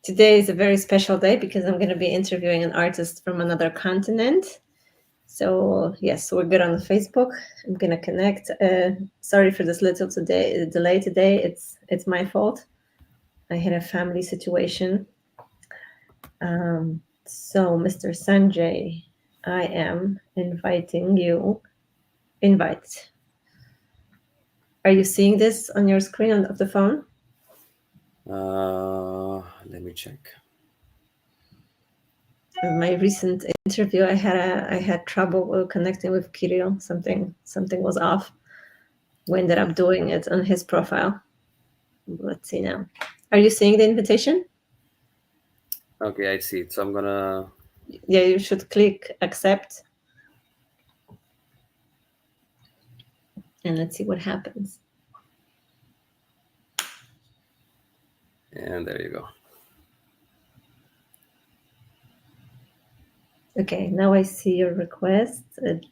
Today is a very special day because I'm going to be interviewing an artist from another continent. So yes, we're good on Facebook. I'm going to connect. Sorry for this little delay today. It's my fault. I had a family situation. So, Mr. Sanjay, I am inviting you. Invite. Are you seeing this on your screen of the phone? Let me check. In my recent interview, I had trouble connecting with Kirill. Something was off. We ended up doing it on his profile. Let's see now. Are you seeing the invitation? Okay, I see it. So I'm gonna. Yeah, you should click accept, and let's see what happens. And there you go. Okay, now I see your request.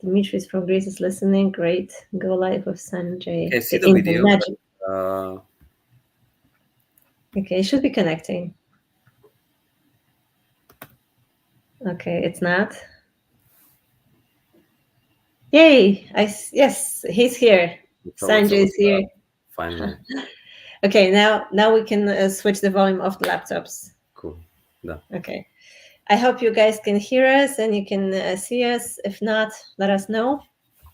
Dimitris from Greece is listening. Great. Go live with Okay, I Sanjay. see The the Indian video, magic. but Okay, it should be connecting. Okay, it's not. Yay! Yes, he's here. it's Sanjay over. is here. Finally, Okay, now we can switch the volume of the laptops. cool. Done. Okay. I hope you guys can hear us and you can see us. If not, let us know.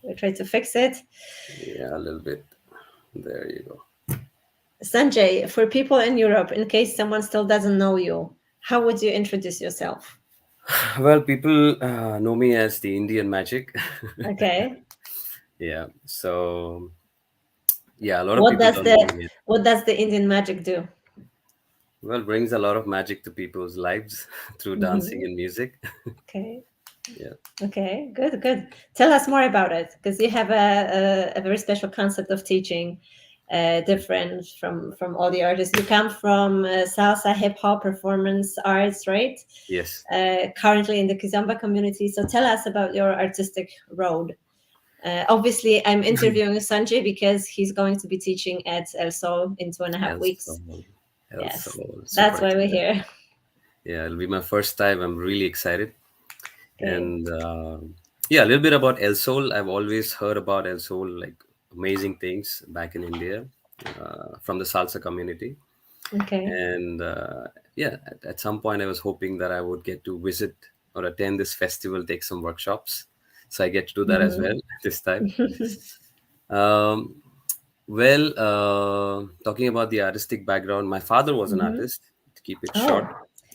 We try to fix it. Yeah, a little bit. There you go. Sanjay, for people in Europe, in case someone still doesn't know you, how would you introduce yourself? Well, people know me as the Indian Magic. Okay. Yeah. So yeah, a lot of What people does don't know the me yet. what does the Indian magic do? Well, brings a lot of magic to people's lives through dancing Hmm. and music. Okay. Yeah. Okay. Good. Good. Tell us more about it because you have a very special concept of teaching, different from all the artists. You come from salsa, hip hop, performance arts, right? Yes. Currently in the Kizomba community. So tell us about your artistic road. Obviously, I'm interviewing Sanjay because he's going to be teaching at elSol in 2.5 weeks. elSol. Yes, elSol. that's Super why we're excited. here. Yeah, it'll be my first time. I'm really excited. Okay. And yeah, a little bit about elSol. I've always heard about elSol, like amazing things back in India from the salsa community. Okay. And yeah, at some point, I was hoping that I would get to visit or attend this festival, take some workshops. So I get to do that as Mhm. well this time. Um, talking about the artistic background, my father was an Mhm. artist, to keep it short.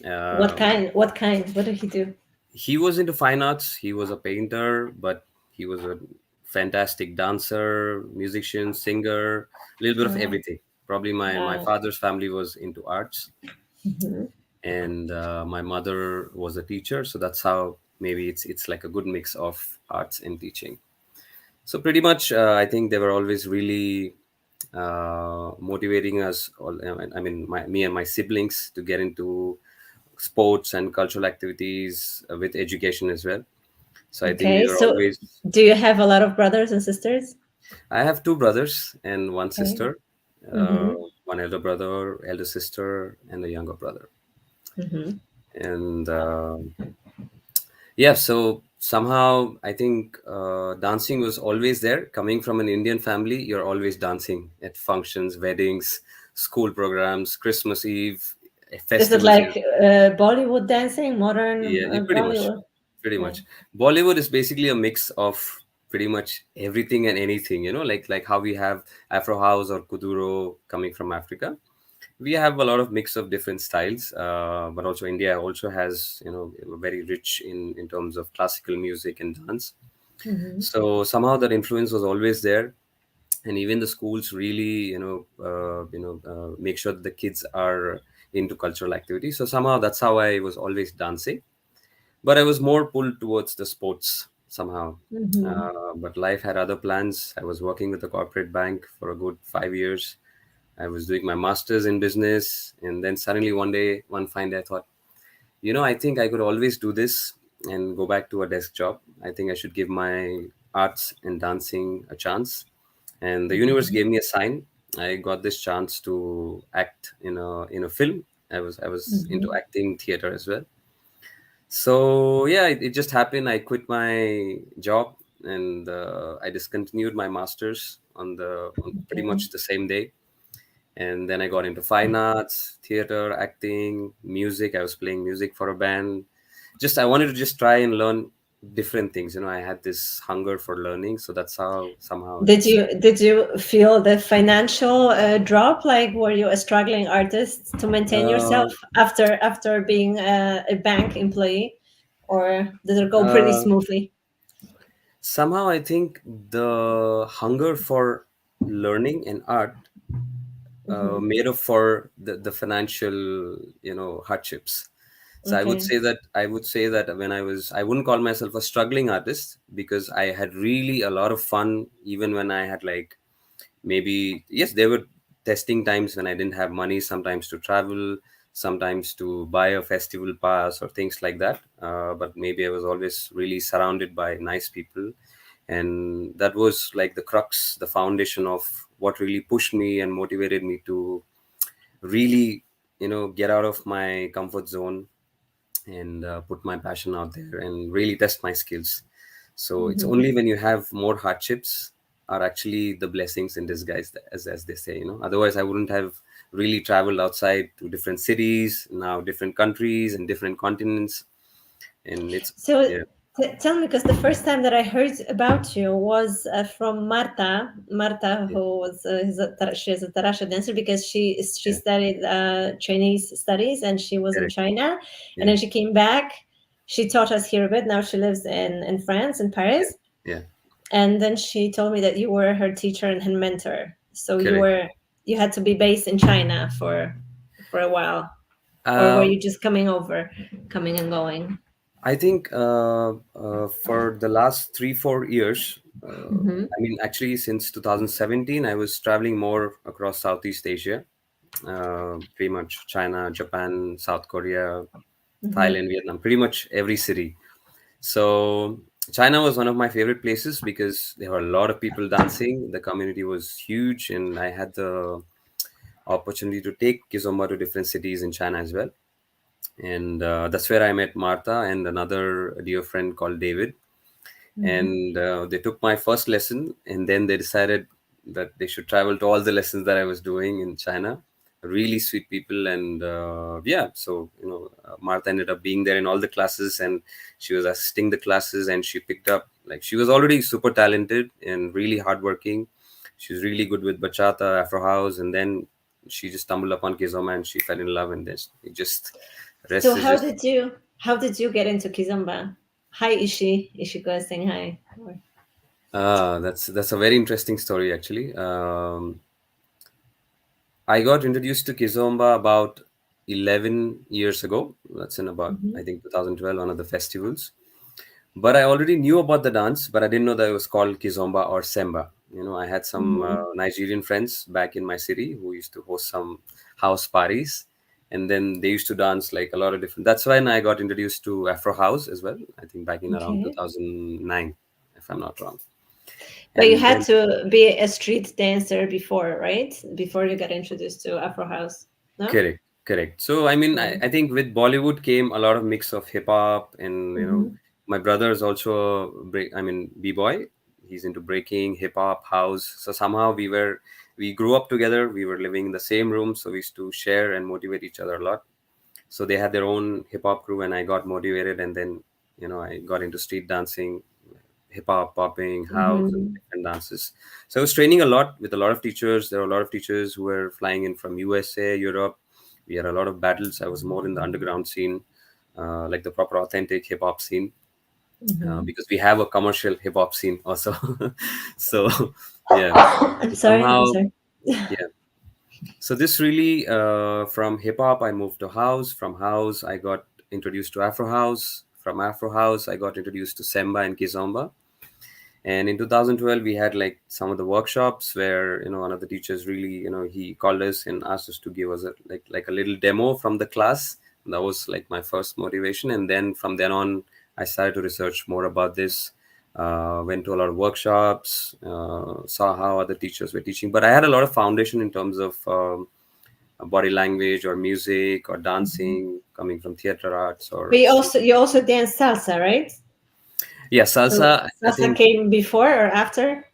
Oh, what Um, kind? What kind? What did he do? he was into fine arts. He was a painter, but he was a fantastic dancer, musician, singer, a little bit of Oh, everything. Probably my wow. father's family was into arts, Mhm. and my mother was a teacher. So that's how maybe it's like a good mix of arts and teaching. So pretty much, I think they were always really motivating us. All, I mean, me and my siblings to get into sports and cultural activities with education as well. So I think we Okay. were So, always. do you have a lot of brothers and sisters? I have two brothers and one Okay. sister, uh, Mm-hmm. one elder brother, elder sister, and a younger brother. Mm-hmm. And yeah, so somehow I think dancing was always there. Coming from an Indian family, you're always dancing at functions, weddings, school programs, Christmas Eve, Is it festivals. like Bollywood dancing, Yeah, modern pretty much, Bollywood? pretty Yeah. much. Bollywood is basically a mix of pretty much everything and anything. Like how we have Afro house or kuduro coming from Africa. We have a lot of mix of different styles, but also India also has very rich in terms of classical music and dance. Mm-hmm. So somehow that influence was always there, and even the schools really make sure that the kids are into cultural activities. So somehow that's how I was always dancing, but I was more pulled towards the sports somehow. Mm-hmm. But life had other plans. I was working with a corporate bank for a good 5 years. I was doing my master's in business, and then suddenly one day, one fine day, I thought, I think I could always do this and go back to a desk job. I think I should give my arts and dancing a chance. And the universe Mm-hmm. gave me a sign. I got this chance to act in a film I was into Mm-hmm. acting, theater as well. So yeah, it just happened. I quit my job, and I discontinued my masters on pretty Okay. much the same day. And then I got into fine arts, theater, acting, music. I was playing music for a band. Just I wanted to just try and learn different things. I had this hunger for learning, so that's how somehow Did it's. you feel the financial drop? Like, were you a struggling artist to maintain yourself Uh, after being a bank employee, or did it go pretty uh, smoothly? Somehow I think the hunger for learning and art Hmm. made up for the financial hardships. So Okay. I would say that I wouldn't call myself a struggling artist, because I had really a lot of fun even when I had, like, maybe, yes, there were testing times when I didn't have money, sometimes to travel, sometimes to buy a festival pass or things like that. But maybe I was always really surrounded by nice people, and that was like the crux, the foundation of what really pushed me and motivated me to really get out of my comfort zone, and put my passion out there and really test my skills. So it's Hmm. only when you have more hardships are actually the blessings in disguise, as they say. Otherwise I wouldn't have really traveled outside to different cities, now different countries and different continents. And it's, So yeah. tell me, because the first time that I heard about you was from Marta. Marta, Yeah, who was she's a tarasha dancer, because she yeah, studied Chinese studies, and she was in correct. China, and Yeah, then she came back. She taught us here a bit. Now she lives in France, in yeah, Paris. yeah, And then she told me that you were her teacher and her mentor. So correct. you had to be based in China for a while, or were um, you just coming over, coming and going? I think for the last 3 4 years, Mm-hmm. I mean, actually, since 2017, I was traveling more across Southeast Asia, pretty much China, Japan, South Korea, Mm-hmm. Thailand, Vietnam, pretty much every city. So China was one of my favorite places because there were a lot of people dancing. The community was huge, and I had the opportunity to take Kizomba to different cities in China as well. And that's where I met Martha and another dear friend called David. Mm-hmm. And they took my first lesson, and then they decided that they should travel to all the lessons that I was doing in China. Really sweet people. And yeah, so Martha ended up being there in all the classes, and she was assisting the classes, and she picked up, like, she was already super talented and really hardworking. She was really good with bachata, Afro house, and then she just stumbled upon Kizoma and she fell in love, and then it just So rest is just. how did you get into Kizomba? Hi Ishi, Ishiko is saying hi. That's a very interesting story, actually. I got introduced to Kizomba about 11 years ago. That's in about, Mm-hmm. I think, 2012, one of the festivals. But I already knew about the dance, but I didn't know that it was called Kizomba or Semba. I had some Mm-hmm. Nigerian friends back in my city who used to host some house parties. And then they used to dance like a lot of different. That's when I got introduced to Afro House as well, I think back in around Okay. 2009, if I'm not wrong. But you And had then to be a street dancer before, right? Before you got introduced to Afro House. No? correct, correct. So I mean, I think with Bollywood came a lot of mix of hip hop, and Mm-hmm. my brother is also b-boy. He's into breaking, hip hop, house. So somehow we grew up together. We were living in the same room, so we used to share and motivate each other a lot. So they had their own hip hop crew, and I got motivated, and then I got into street dancing, hip hop, popping, house, and Mm-hmm. different dances. So I was training a lot with a lot of teachers. There were a lot of teachers who were flying in from USA, Europe. We had a lot of battles. I was more in the underground scene, like the proper authentic hip hop scene, Mm-hmm. because we have a commercial hip hop scene also. So yeah, I'm so sorry. I'm somehow, sorry. yeah. So this really, from hip hop, I moved to house. From house, I got introduced to Afro house. From Afro house, I got introduced to Semba and Kizomba. And in 2012, we had like some of the workshops where one of the teachers really, he called us and asked us to give us like a little demo from the class. And that was like my first motivation. And then from then on, I started to research more about this. Went to a lot of workshops, saw how other teachers were teaching. But I had a lot of foundation in terms of body language or music or Mhm. dancing coming from theater arts But or you also dance salsa, right? yeah, So salsa. I salsa think came before or after?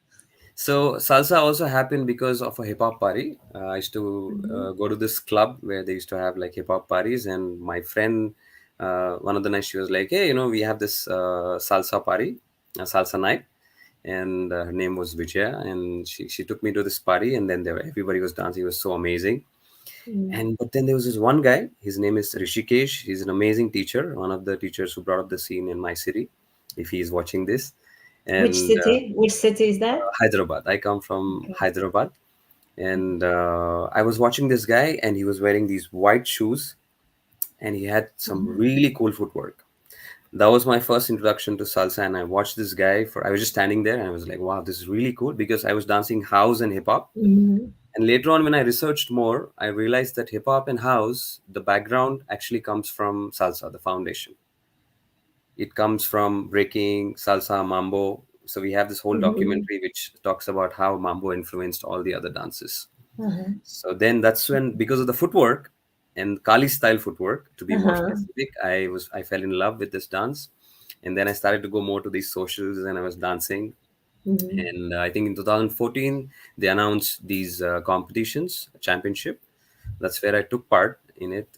so. Salsa also happened because of a hip hop party. I used to Hmm. go to this club where they used to have like hip hop parties, and my friend, one of the nights, she was like, "Hey, we have this salsa party, salsa night." And her name was Vijaya, and she took me to this party, and then everybody was dancing. It was so amazing. Mm. And but then there was this one guy. His name is Rishikesh. He's an amazing teacher, one of the teachers who brought up the scene in my city. If he is watching this, Which and city? Which city is that? Hyderabad. I come from Okay. Hyderabad, and I was watching this guy, and he was wearing these white shoes, and he had some Mhm. really cool footwork. That was my first introduction to salsa, and I watched this guy for. I was just standing there, and I was like, "Wow, this is really cool," because I was dancing house and hip hop. Mhm. And later on, when I researched more, I realized that hip hop and house, the background actually comes from salsa, the foundation. It comes from breaking, salsa, mambo. So we have this whole Mhm. documentary which talks about how mambo influenced all the other dances. Uh-huh. So then that's when, because of the footwork and Kali style footwork, to be more Uh-huh. specific, I fell in love with this dance, and then I started to go more to these socials, and I was dancing. Mhm. And I think in 2014 they announced these competitions, championship. That's where I took part in it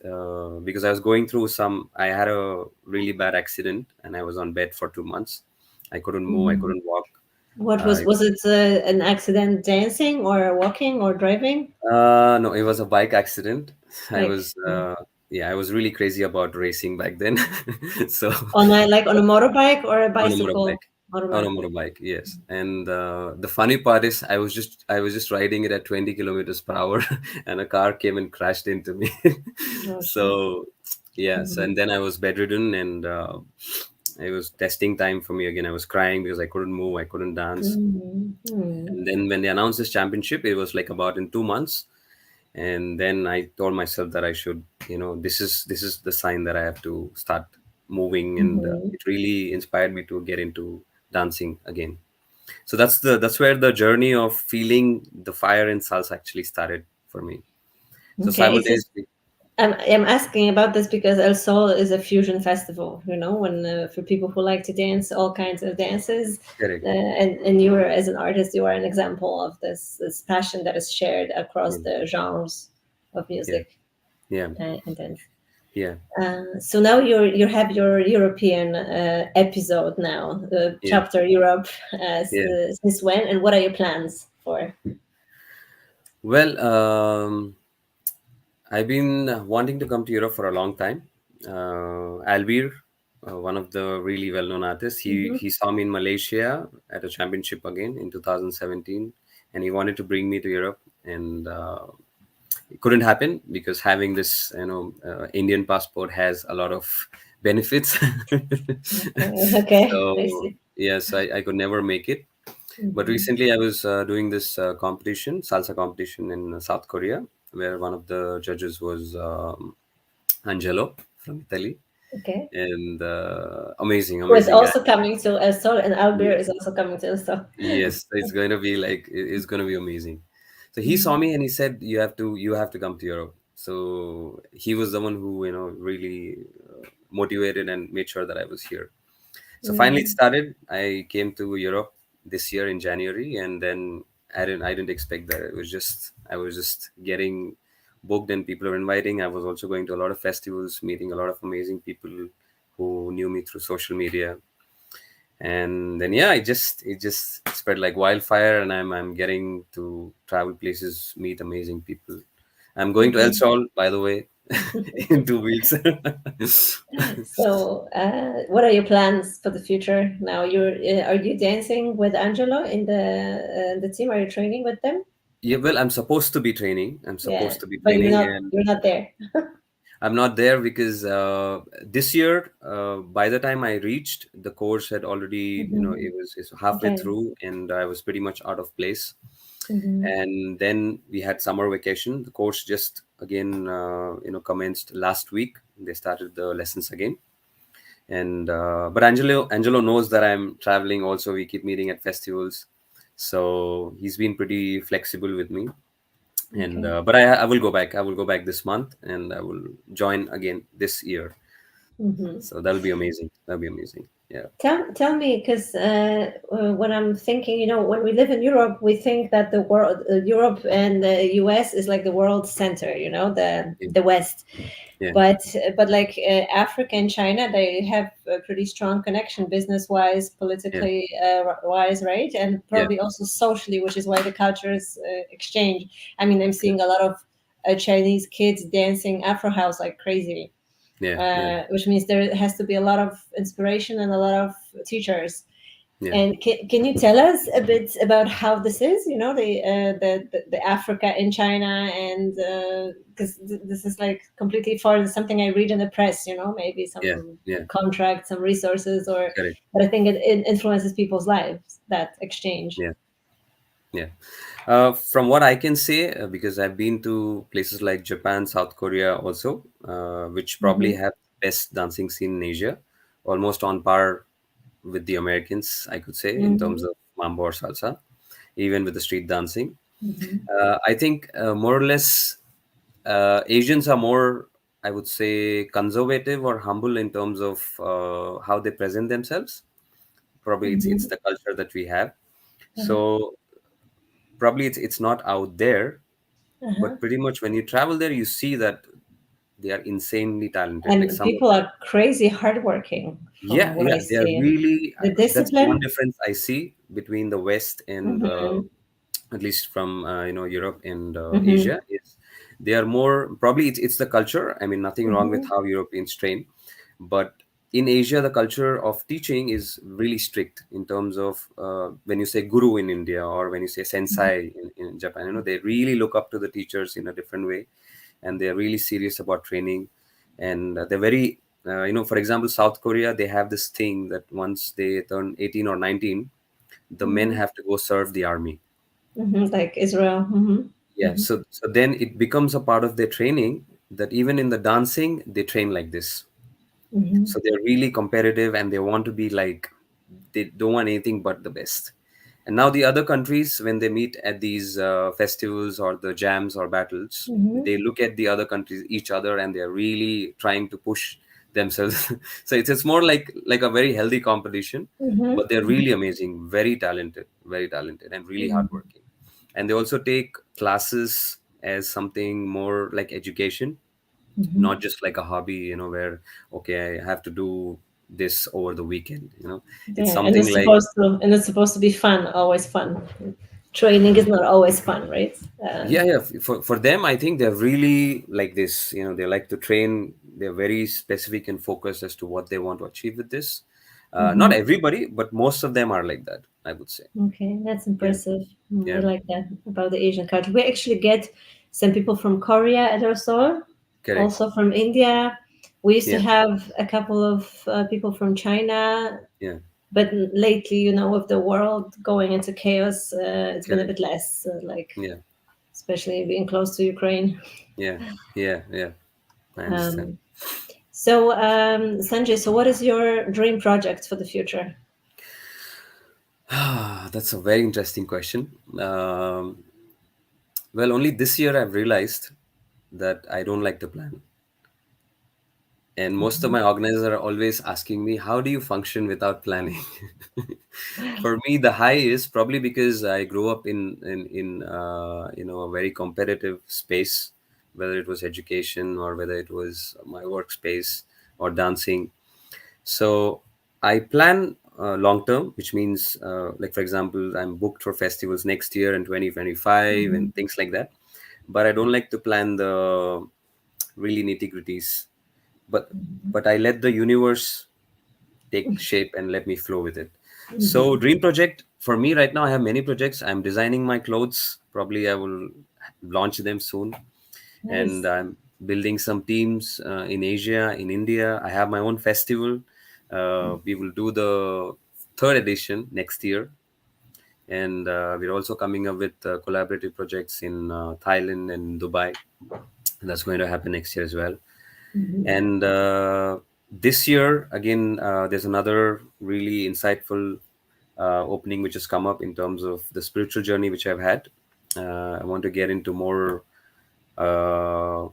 because I was going through some. I had a really bad accident, and I was on bed for 2 months. I couldn't move. I Mhm. couldn't walk. What Uh, was it an accident dancing or walking or driving? no, it was a bike accident. I Like was, yeah, I was really crazy about racing back then. So on a motorbike or a on a bicycle? motorbike. On a Motorbike. motorbike, yes. And the funny part is, I was just riding it at 20 kilometers per hour, and a car came and crashed into me. Oh shit. So yes, Mhm. and then I was bedridden, and it was testing time for me again. I was crying because I couldn't move, I couldn't dance. Mhm. Mhm. And then when they announced this championship, it was like about in 2 months. And then I told myself that I should, this is the sign that I have to start moving, and Mhm. it really inspired me to get into dancing again. So that's where the journey of feeling the fire in salsa actually started for me. So Okay. simultaneously, I'm asking about this because elSol is a fusion festival, when for people who like to dance all kinds of dances. correct. And you are, as an artist, you are an example of this passion that is shared across Yeah, the genres of yeah, music yeah, and dance. yeah, So now you have your European episode now, yeah, chapter Europe. yeah. Since when, and what are your plans for? Well, I've been wanting to come to Europe for a long time. Albir, one of the really well-known artists, he Hmm. he saw me in Malaysia at a championship again in 2017, and he wanted to bring me to Europe, and it couldn't happen because having this, Indian passport has a lot of benefits. Okay, okay, I So see. yes, I could never make it. But Hmm. recently, I was doing this competition, salsa competition in South Korea, where one of the judges was Angelo from Italy, Okay. and amazing, Who is amazing guy. also coming to elSol, and Albert Yes, is also coming to elSol. yes, it's going to be like it's going to be amazing. So he saw Mhm. me and he said, "You have to come to Europe." So he was the one who really motivated and made sure that I was here. So finally it Mhm. started. I came to Europe this year in January, and then I didn't expect that. I was just getting booked, and people were inviting. I was also going to a lot of festivals, meeting a lot of amazing people who knew me through social media. And then yeah, it just spread like wildfire, and I'm getting to travel places, meet amazing people. I'm going to Mhm. elSol, by the way, in 2 weeks. So, what are your plans for the future now? Are you dancing with Angelo in the team? Are you training with them? Yeah, well, I'm supposed to be training. I'm Yeah, supposed to be but you're training, not and you're not there. I'm not there because this year, by the time I reached, the course had already, Hmm. it's halfway Okay. through, and I was pretty much out of place. Hmm. And then we had summer vacation. The course just again, commenced last week. They started the lessons again, and but Angelo knows that I'm traveling. Also, we keep meeting at festivals, so he's been pretty flexible with me. And Okay. but I will go back. I will go back this month, and I will join again this year. Hmm. So that'll be amazing. That'll be amazing. Yeah. Tell me, because when I'm thinking, when we live in Europe, we think that the world, Europe and the US is like the world center, Yeah. the West. Yeah. But like Africa and China, they have a pretty strong connection, business wise, Yeah. politically wise, right? And Yeah. probably also socially, which is why the cultures exchange. I mean, I'm Yeah. seeing a lot of Chinese kids dancing Afro house like crazy, Yeah. Yeah. which means there has to be a lot of inspiration and a lot of teachers. Yeah. And can you tell us a bit about how this is? The Africa in China, and because this is like completely foreign, something I read in the press. Maybe Yeah. some Yeah. contract, some resources, or Correct. but I think it influences people's lives, that exchange. Yeah. Yeah. From what I can say, because I've been to places like Japan, South Korea also, which probably Mm-hmm. have best dancing scene in Asia, almost on par with the Americans, I could say, in terms Mm-hmm. of mambo or salsa, even with the street dancing. Mm-hmm. I think more or less Asians are more, I would say, conservative or humble in terms of how they present themselves. Probably it's Mm-hmm. the culture that we have. Uh-huh. So probably it's not out there, Uh-huh. but pretty much when you travel there, you see that they are insanely talented. Like And some of people them, are crazy hardworking, yeah, from what yeah, I they are see. really. The That's the one discipline. difference I see between the West and Mm-hmm. at least from Europe and Mm-hmm. Asia is they are more probably it's the culture. I mean, nothing wrong with Mm-hmm. how Europeans train, but in Asia, the culture of teaching is really strict in terms of when you say guru in India or when you say sensei in Japan. They really look up to the teachers in a different way, and they're really serious about training, and they're very for example, South Korea, they have this thing that once they turn 18 or 19, the men Mm-hmm. have to go serve the army. Mm-hmm. Like Israel. Mm-hmm. Yeah, Mm-hmm. so then it becomes a part of their training that even in the dancing they train like this. Mm-hmm. So they're really competitive and they want to be like, they don't want anything but the best. And now the other countries, when they meet at these festivals or the jams or battles, Mm-hmm. they look at the other countries, each other, and they're really trying to push themselves. So it's more like a very healthy competition, but they're Mm-hmm. really amazing, very talented, and really Mm-hmm. hardworking. And they also take classes as something more like education, Mm-hmm. not just like a hobby, where okay, I have to do this over the weekend. It's Yeah, and something like, it's supposed to be fun, always fun. Training is not always fun, right? yeah, yeah. For them, I think they're really like this. They like to train. They're very specific and focused as to what they want to achieve with this. Not Mhm. everybody, but most of them are like that, I would say. Okay, that's Yeah, impressive. I yeah, like that about the Asian culture. We actually get some people from Korea at elSol, correct. also from India. We used to Yeah, have a couple of people from China, yeah, but lately, with the world going into chaos, it's been a correct. bit less, like Yeah, especially being close to Ukraine. yeah, yeah, yeah. I understand. Um, Sanjay, so what is your dream project for the future? That's a very interesting question. Well, only this year I've realized that I don't like to plan. And most of Mhm. my organizers are always asking me, how do you function without planning? For me, the high is probably because I grew up in a very competitive space, whether it was education or whether it was my workspace or dancing. So I plan long term, which means, like for example, I'm booked for festivals next year in 2025 Mhm. and things like that. But I don't like to plan the really nitty gritties. But I let the universe take shape and let me flow with it. So Mhm. dream project for me right now, I have many projects. I'm designing my clothes. Probably I will launch them soon, and Nice. I'm building some teams in Asia, in India. I have my own festival. We will do the third edition next year, and we're also coming up with collaborative projects in Thailand and Dubai. That's going to happen next year as well. Mhm. And this year, again, there's another really insightful opening which has come up in terms of the spiritual journey which I've had. I want to get into more uh,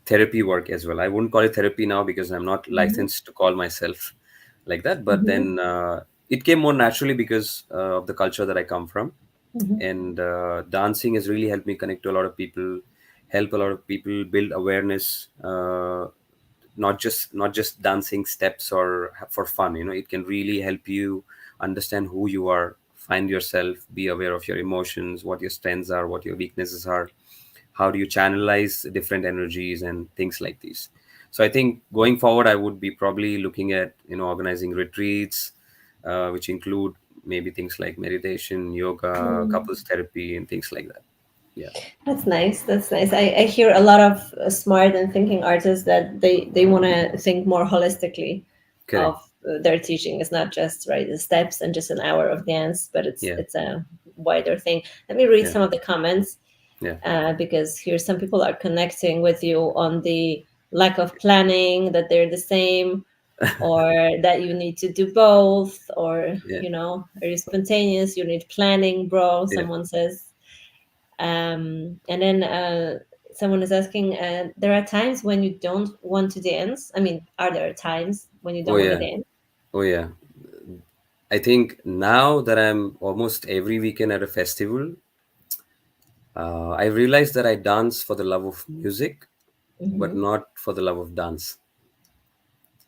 therapy work as well. I wouldn't call it therapy now because I'm not Mm-hmm. licensed to call myself like that. But Mm-hmm. then it came more naturally because of the culture that I come from. Mm-hmm. And dancing has really helped me connect to a lot of people, help a lot of people build awareness. Not just dancing steps or for fun. It can really help you understand who you are, find yourself, be aware of your emotions, what your strengths are, what your weaknesses are, how do you channelize different energies and things like these. So I think going forward I would be probably looking at organizing retreats, which include maybe things like meditation, yoga, couples therapy, and things like that. Yeah. That's nice. That's nice. I hear a lot of smart and thinking artists that they want to think more holistically of Correct. their teaching. It's not just right the steps and just an hour of dance, but it's Yeah. it's a wider thing. Let me read Yeah. some of the comments Yeah. because here some people are connecting with you on the lack of planning, that they're the same, or that you need to do both, or Yeah. are you spontaneous? You need planning, bro. Yeah. Someone says. And then someone is asking, there are times when you don't want to dance. I mean, are there times when you Oh don't want to yeah. dance? Oh yeah. I think now that I'm almost every weekend at a festival, I realized that I dance for the love of music, but Mm-hmm. not for the love of dance.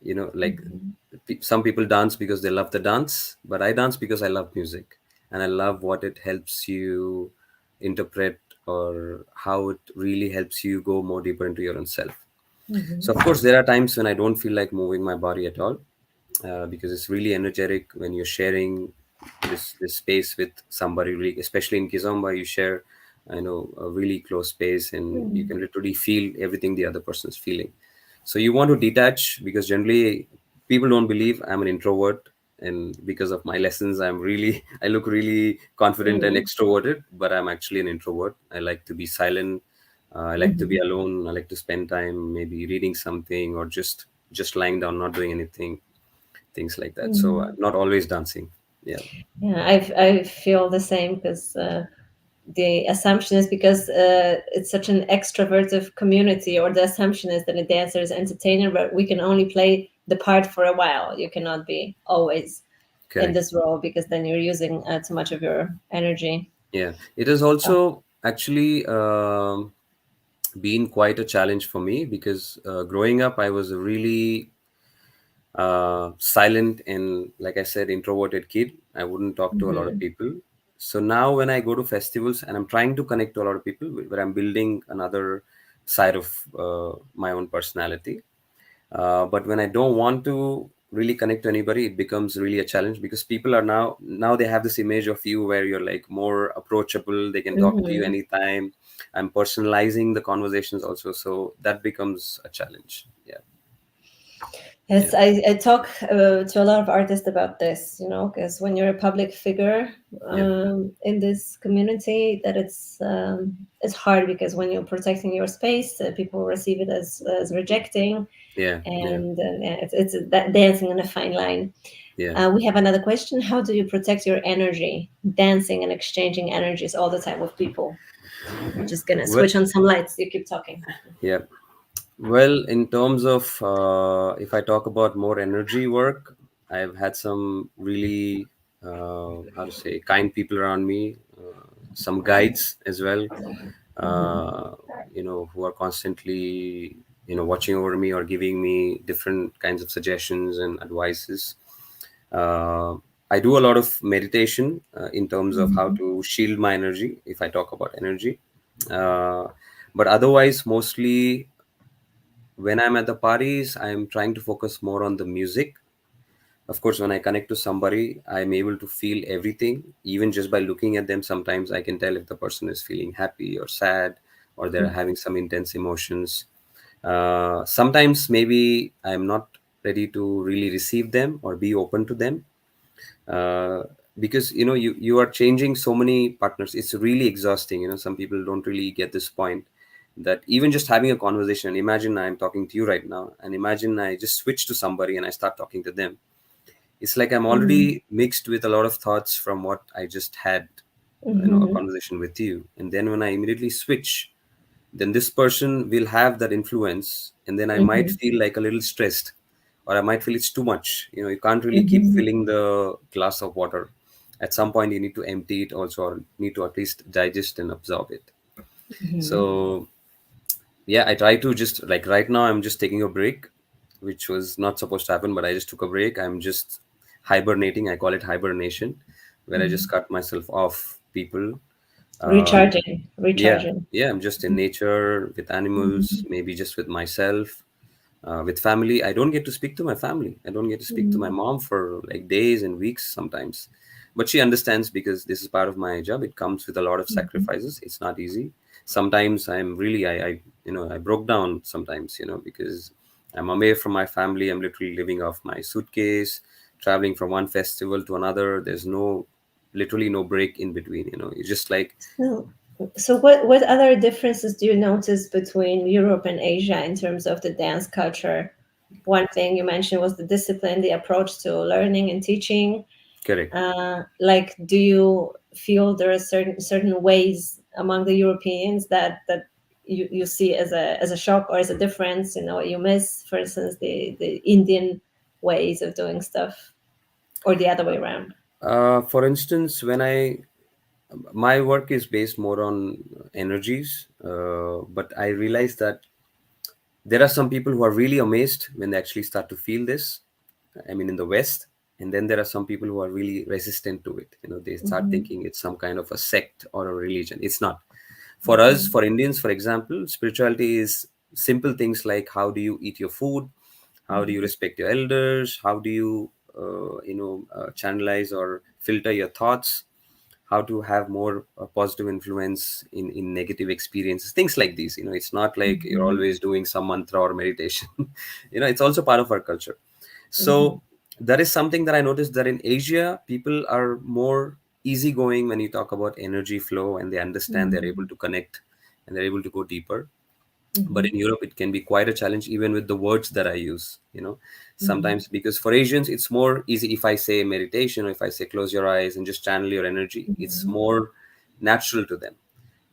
Like Mm-hmm. some people dance because they love the dance, but I dance because I love music and I love what it helps you interpret, or how it really helps you go more deeper into your own self. So of Mm-hmm. course there are times when I don't feel like moving my body at all, because it's really energetic when you're sharing this space with somebody, really, especially in Kizomba. You share, a really close space, and you can literally feel everything the other person is feeling. So you want to detach, because generally people don't believe I'm an introvert, and because of my lessons I look really confident and Mm-hmm. extroverted, but I'm actually an introvert. I like to be silent. I like to be Mm-hmm. alone. I like to spend time maybe reading something, or just lying down, not doing anything, things like that. So Mm-hmm. not always dancing. Yeah. Yeah, I feel the same because the assumption is because it's such an extroverted community, or the assumption is that a dancer is entertainer, but we can only play the part for a while. You cannot be always in Correct. this role because then you're using too much of your energy. Yeah, it has also actually been quite a challenge for me, because growing up I was a really silent and, like I said, introverted kid. I wouldn't talk to a lot of Mm-hmm. people. So now when I go to festivals and I'm trying to connect to a lot of people, where I'm building another side of my own personality. But when I don't want to really connect to anybody, it becomes really a challenge, because people are now they have this image of you where you're like more approachable. They can talk to you Mm-hmm. anytime. I'm personalizing the conversations also, so that becomes a challenge. Yeah. Yes, Yeah. I talk to a lot of artists about this, because when you're a public figure Yeah. in this community, that it's hard because when you're protecting your space, people receive it as rejecting, Yeah. Yeah. and yeah, it's that dancing on a fine line. Yeah. We have another question: how do you protect your energy, dancing and exchanging energies all the time with people? I'm just gonna Well, switch on some lights. You keep talking. yeah. Well, in terms of if I talk about more energy work, I've had some really, how to say, kind people around me, some guides as well, Mm-hmm. uh, who are constantly, watching over me or giving me different kinds of suggestions and advices. Uh, I do a lot of meditation in terms of how Mm-hmm. to shield my energy, if I talk about energy. Uh, but otherwise, mostly when I'm at the parties, I'm trying to focus more on the music. Of course, when I connect to somebody, I'm able to feel everything. Even just by looking at them, sometimes I can tell if the person is feeling happy or sad, or they're having some intense emotions. Sometimes maybe I'm not ready to really receive them or be open to them, uh, because you are changing so many partners. It's really exhausting. Some people don't really get this point, that even just having a conversation, imagine I'm talking to you right now, and imagine I just switch to somebody and I start talking to them. It's like I'm Mm-hmm. already mixed with a lot of thoughts from what I just had. a Mm-hmm. conversation with you, and then when I immediately switch, then this person will have that influence, and then I might Mm-hmm. feel like a little stressed, or I might feel it's too much. You can't really keep Mm-hmm. filling the glass of water. At some point you need to empty it also, or need to at least digest and absorb it. Mm-hmm. So yeah, I try to just, like, right now I'm just taking a break, which was not supposed to happen, but I just took a break. I'm just hibernating. I call it hibernation, where I just cut myself off people. um, Recharging, yeah, recharging. yeah, I'm just in nature with animals, maybe just with myself, with family. I don't get to speak to my family. I don't get to speak to my Mm-hmm. mom for like days and weeks sometimes. But she understands because this is part of my job. It comes with a lot of sacrifices. It's not easy. Sometimes I'm really, I broke down sometimes, because I'm away from my family. I'm literally living off my suitcase, traveling from one festival to another. There's literally no break in between. It's just like, So, so what other differences do you notice between Europe and Asia in terms of the dance culture? One thing you mentioned was the discipline, the approach to learning and teaching. correct. Like, do you feel there are certain ways among the Europeans that you see as a shock or as a difference? You know, what you miss, for instance, the Indian ways of doing stuff, or the other way around. For instance, my work is based more on energies, but I realize that there are some people who are really amazed when they actually start to feel this. I mean, in the West. And then there are some people who are really resistant to it. They start Mm-hmm. thinking it's some kind of a sect or a religion. It's not. For us, Mm-hmm. for Indians, for example, spirituality is simple things like how do you eat your food, how do you respect your elders, how do you, channelize or filter your thoughts, how to have more positive influence in negative experiences, things like these. It's not like you're Mm-hmm. always doing some mantra or meditation. It's also part of our culture. Mm-hmm. So that is something that I noticed, that in Asia people are more easygoing when you talk about energy flow, and they understand, they're able Mm-hmm. to connect, and they're able to go deeper. But Mm-hmm. in Europe it can be quite a challenge, even with the words that I use, Mm-hmm. sometimes, because for Asians it's more easy. If I say meditation, or if I say close your eyes and just channel your energy, it's Mm-hmm. more natural to them.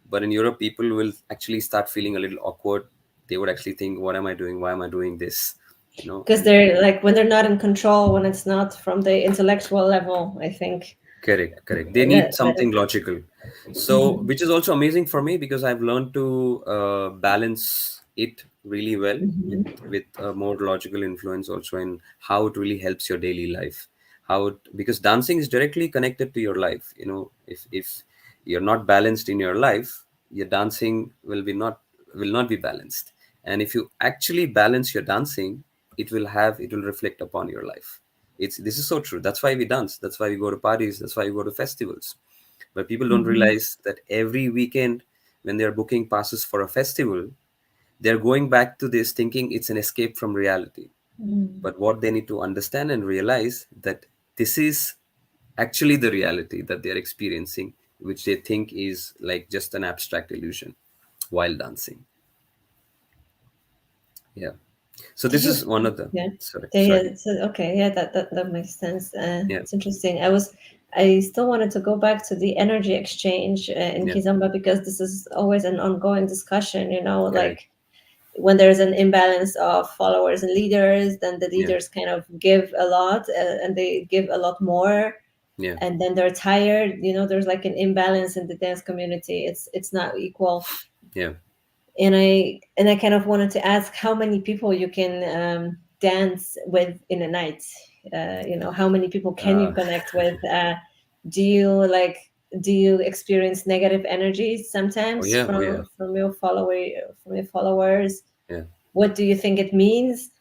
But in Europe people will actually start feeling a little awkward. They would actually think, what am I doing, why am I doing this, Because and they're like, when they're not in control, when it's not from the intellectual level, I think correct, correct. They need that something logical. So, Mhm, which is also amazing for me, because I've learned to balance it really well with mhm, a more logical influence also, in how it really helps your daily life. Because dancing is directly connected to your life. If you're not balanced in your life, your dancing will not be balanced. And if you actually balance your dancing, it will reflect upon your life. This is so true. That's why we dance. That's why we go to parties. That's why we go to festivals. But people don't mhm, realize that every weekend, when they're booking passes for a festival, they're going back to this thinking it's an escape from reality. mhm. But what they need to understand and realize, that this is actually the reality that they're experiencing, which they think is like just an abstract illusion while dancing. Yeah. So Did this you? is one of the. Yeah, Sorry. yeah, yeah. Sorry. So, okay, yeah, that makes sense. Yeah. It's interesting. I still wanted to go back to the energy exchange in Yeah. Kizomba, because this is always an ongoing discussion. You know, Correct. like when there's an imbalance of followers and leaders, then the Yeah. leaders kind of give a lot, and they give a lot more, Yeah. and then they're tired. You know, there's like an imbalance in the dance community. It's not equal. Yeah. And I kind of wanted to ask how many people you can dance with in a night. You know, how many people can you Uh, connect with? Do you like do you experience negative energy oh sometimes yeah. Oh yeah. from your followers? Yeah. What do you think it means?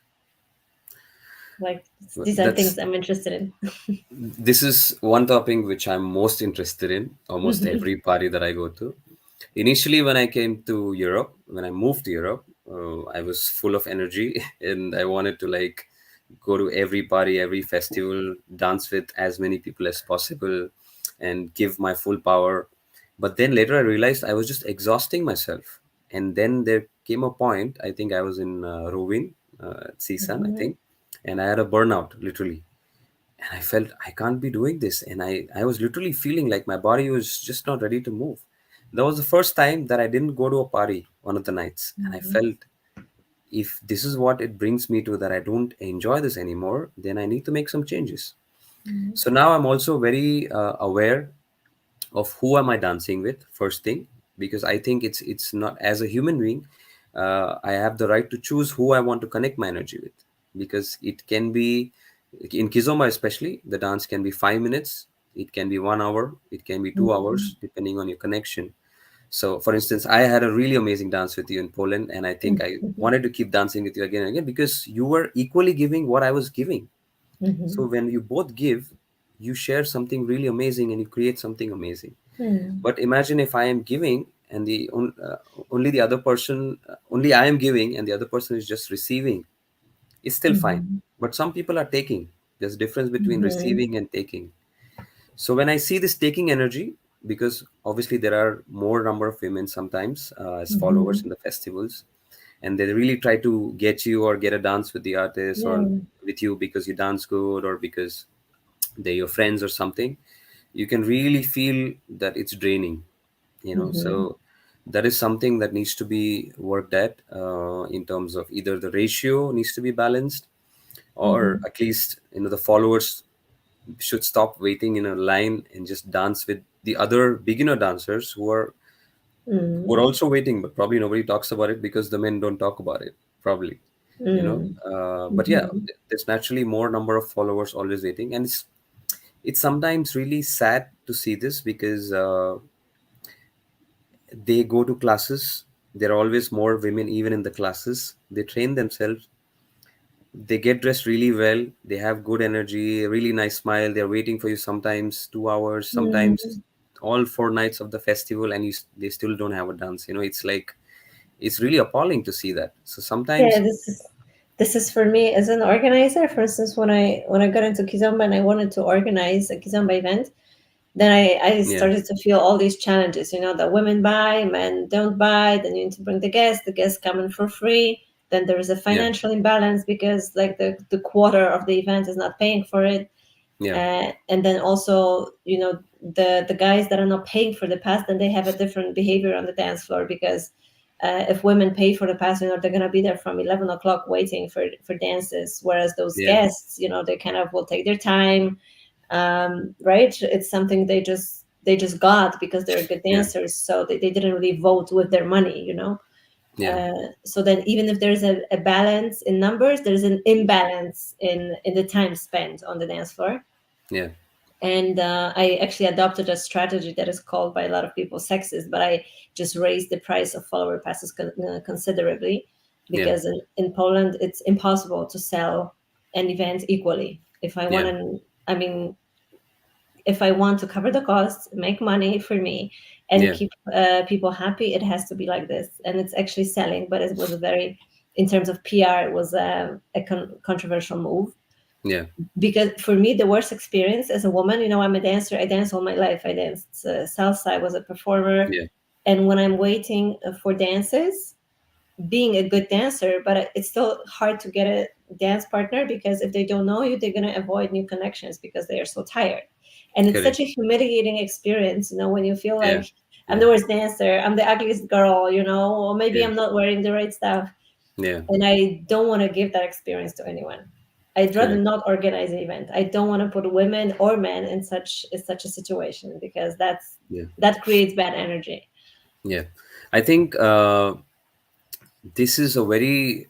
Like, But these are things I'm interested in. this is one topic which I'm most interested in. Almost Mhm, every party that I go to. Initially, when I came to Europe, when I moved to Europe, I was full of energy and I wanted to like go to every party, every festival, dance with as many people as possible, and give my full power. But then later I realized I was just exhausting myself. And then there came a point, I think I was in Rouen, Sisan, I mhm, think, and I had a burnout, literally. and I felt I can't be doing this, and I was literally feeling like my body was just not ready to move. That was the first time that I didn't go to a party one of the nights, and I Mhm. felt, if this is what it brings me to, that I don't enjoy this anymore, then I need to make some changes. Mhm. So now I'm also very aware of who am I dancing with, first thing, because I think it's not, as a human being, I have the right to choose who I want to connect my energy with, because it can be, in Kizomba especially, the dance can be 5 minutes, it can be 1 hour, it can be 2 hours, depending on your connection. So, for instance, I had a really amazing dance with you in Poland, and I think I Mhm. wanted to keep dancing with you again and again because you were equally giving what I was giving. So Mhm. when you both give, you share something really amazing and you create something amazing. Mhm. But imagine if I am giving and only the other person, only I am giving and the other person is just receiving. It's still fine. Mhm. But some people are taking. There's difference between Mhm. receiving and taking. So when I see this taking energy, because obviously there are more number of women sometimes as followers Mhm. in the festivals, and they really try to get you or get a dance with the artist or Yeah. with you because you dance good or because they're your friends or something, you can really feel that it's draining, Mhm. so that is something that needs to be worked at, in terms of either the ratio needs to be balanced, or Mhm. at least the followers should stop waiting in a line and just dance with the other beginner dancers who are Mhm. also waiting, but probably nobody talks about it because the men don't talk about it, probably. Mhm. But yeah, Mhm. there's naturally more number of followers always waiting, and it's sometimes really sad to see this because they go to classes. There are always more women even in the classes. They train themselves, they get dressed really well, they have good energy, a really nice smile, they're waiting for you sometimes 2 hours, sometimes Mhm. all 4 nights of the festival, and they still don't have a dance. It's like, it's really appalling to see that. So Yeah, sometimes, this is for me as an organizer. For instance, when I got into Kizomba and I wanted to organize a Kizomba event, then I yeah, started to feel all these challenges, that women buy, men don't buy, then you need to bring the guests come in for free. Then there is a yeah, financial imbalance because like the quarter of the event is not paying for it. yeah, And then also, the guys that are not paying for the pass, then they have a different behavior on the dance floor because if women pay for the pass, they're going to be there from 11 o'clock waiting for dances, whereas those yeah, guests, they kind of will take their time. Right, it's something they just got because they're good yeah, dancers, so they didn't really vote with their money. yeah, So then even if there's a balance in numbers, there's an imbalance in the time spent on the dance floor. yeah, And I actually adopted a strategy that is called by a lot of people sexist, but I just raised the price of follower passes considerably yeah, because in Poland it's impossible to sell an event equally. If I want yeah, to, I mean, if I want to cover the costs, make money for me, and yeah, keep people happy, it has to be like this. And it's actually selling, but it was in terms of PR, it was a controversial move yeah, because for me the worst experience as a woman, I'm a dancer, I danced all my life, I danced salsa, I was a performer. yeah, And when I'm waiting for dances, being a good dancer, but it's still hard to get a dance partner because if they don't know you, they're going to avoid new connections because they are so tired. And it's such correct, a humiliating experience, when you feel yeah, like I'm yeah, the worst dancer, I'm the ugliest girl, or maybe yeah, I'm not wearing the right stuff. yeah, And I don't want to give that experience to anyone. I'd rather correct, not organize an event. I don't want to put women or men in such a situation because yeah, that creates bad energy. yeah. I think this is a very,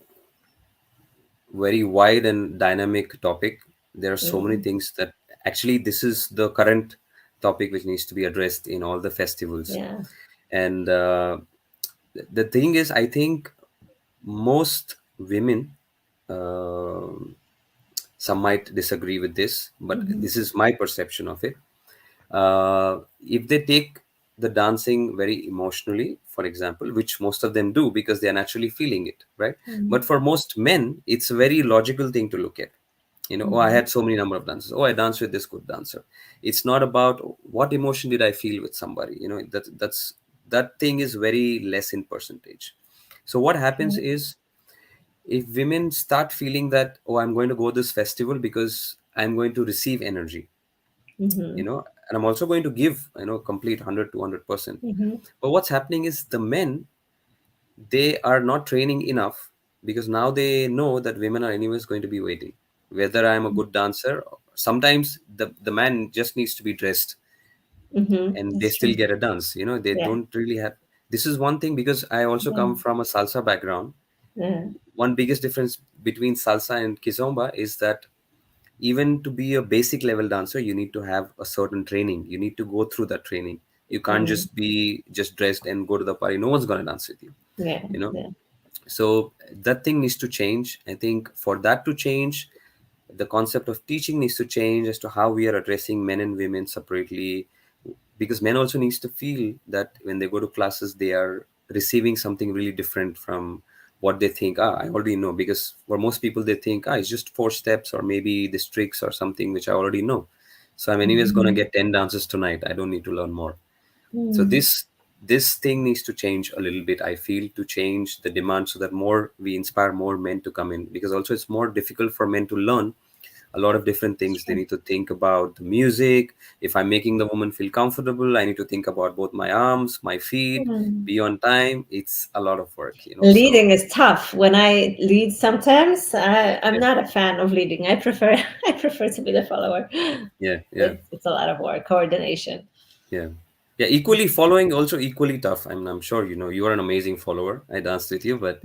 very wide and dynamic topic. There are so many Mm, things that, actually, this is the current topic which needs to be addressed in all the festivals. yeah. And the thing is, I think most women, uh, some might disagree with this, but Hmm. this is my perception of it. If they take the dancing very emotionally, for example, which most of them do because they are naturally feeling it, right? But Hmm. for most men, it's a very logical thing to look at. Oh, I Hmm. had so many number of dances. Oh, I danced with this good dancer. It's not about what emotion did I feel with somebody. That thing is very less in percentage. So what happens is, if women start feeling that, oh, I'm going to go this festival because I'm going to receive energy, Mm-hmm. and I'm also going to give, complete 100 to 100%. Mm-hmm. But what's happening is the men, they are not training enough, because now they know that women are anyways going to be waiting. Whether I'm a good dancer, sometimes the man just needs to be dressed Mm-hmm. and they That's still true. get a dance. They Yeah. don't really have. This is one thing, because I also Yeah. come from a salsa background. Yeah. One biggest difference between salsa and kizomba is that even to be a basic level dancer, you need to have a certain training. You need to go through that training. You can't Mm. just be just dressed and go to the party. No one's going to dance with you. Yeah. you know Yeah. so that thing needs to change. I think for that to change, the concept of teaching needs to change as to how we are addressing men and women separately, because men also needs to feel that when they go to classes, they are receiving something really different from what they think. I already know, because for most people they think, it's just 4 steps or maybe this tricks or something which I already know, so I'm anyways going to Mm-hmm. get 10 dances tonight, I don't need to learn more. So Mm. this thing needs to change a little bit, I feel, to change the demand, so that more we inspire more men to come in, because also it's more difficult for men to learn a lot of different things. They Sure. need to think about the music. If I'm making the woman feel comfortable, I need to think about both my arms, my feet, Mm. be on time. It's a lot of work. So Leading is tough. When I lead, sometimes I'm yeah, not a fan of leading. I prefer I prefer to be the follower. yeah, yeah. It's a lot of work, coordination. Yeah. Yeah, equally following also equally tough. I'm sure you are an amazing follower. I danced with you, but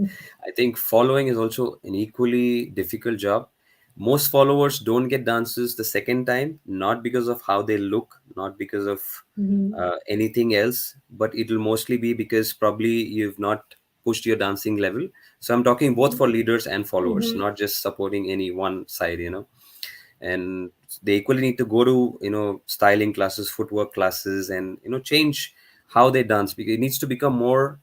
I think following is also an equally difficult job. Most followers don't get dances the second time, not because of how they look, not because of Mm-hmm. anything else, but it'll mostly be because probably you've not pushed your dancing level. So I'm talking both for leaders and followers, Mm-hmm. not just supporting any one side. And they equally need to go to styling classes, footwork classes, and change how they dance, because it needs to become more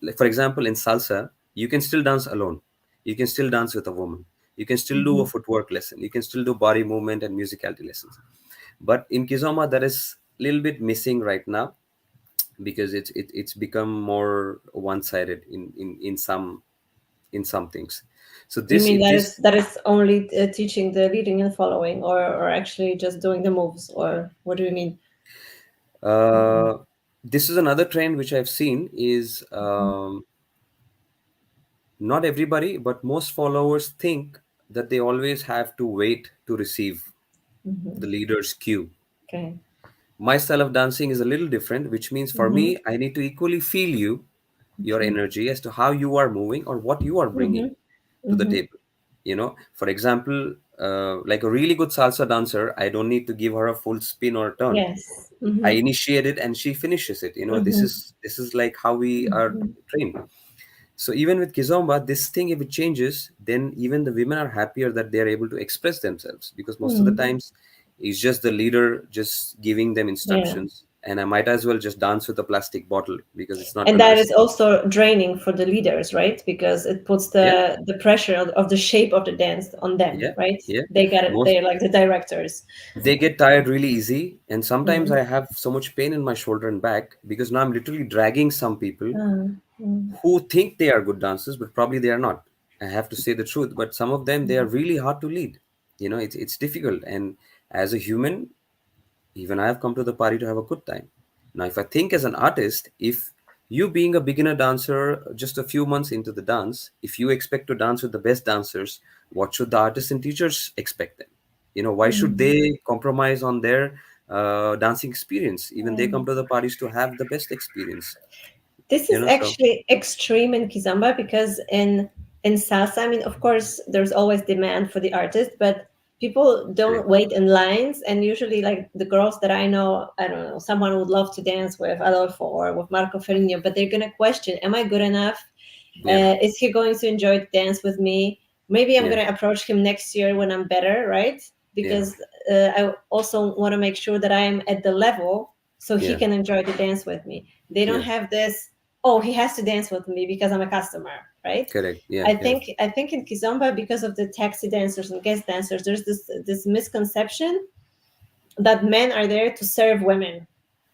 like, for example, in salsa you can still dance alone, you can still dance with a woman, you can still do a Mm-hmm. footwork lesson, you can still do body movement and musicality lessons. But in kizoma that is a little bit missing right now, because it's become more one-sided in some things. So You this mean if that this is only teaching the leading and following, or actually just doing the moves, or what do you mean? Uh, this is another trend which I've seen is not everybody, but most followers think that they always have to wait to receive Mm-hmm. the leader's cue. Okay. My style of dancing is a little different, which means for Mm-hmm. me, I need to equally feel you, your energy as to how you are moving or what you are bringing Mm-hmm. to the Mm-hmm. table. For example, like a really good salsa dancer, I don't need to give her a full spin or turn. Yes. I Mm-hmm. initiate it and she finishes it. This Mm-hmm. is this is like how we are trained. So even with kizomba, this thing, if it changes, then even the women are happier that they are able to express themselves, because most of the Mm. times it's just the leader just giving them Yeah. instructions, and I might as well just dance with a plastic bottle because it's not And going to that is respond. also draining for the leaders, right? Because it puts Yeah, the pressure of the shape of the dance on them, yeah, right? yeah. They got it. Most They're like the directors. they get tired really easy, and sometimes Mm. I have so much pain in my shoulder and back because now I'm literally dragging some people Mm. Mm. who think they are good dancers, but probably they are not. I have to say the truth, but some of them, they are really hard to lead. It's difficult, and as a human, even I have come to the party to have a good time. Now, if I think as an artist, if you being a beginner dancer, just a few months into the dance, if you expect to dance with the best dancers, what should the artists and teachers expect then? Why should Mm. they compromise on their dancing experience? Even they come Mm. to the parties to have the best experience. This is So actually extreme in kizomba because in salsa, I mean, of course, there's always demand for the artist, but people correct. don't wait in lines. And usually, like the girls that I know, I don't know, someone would love to dance with Adolfo or with Marco Ferrigno, but they're gonna question, "Am I good enough? Yeah, Is he going to enjoy the dance with me? Maybe I'm yeah, going to approach him next year when I'm better, right? yeah, Because I also want to make sure that I am at the level so he yeah, can enjoy the dance with me. They don't yeah. have this, oh, he has to dance with me because I'm a customer, right? Correct. Yeah, I yeah, think I think in Kizomba, because of the taxi dancers and guest dancers, there's this misconception that men are there to serve women,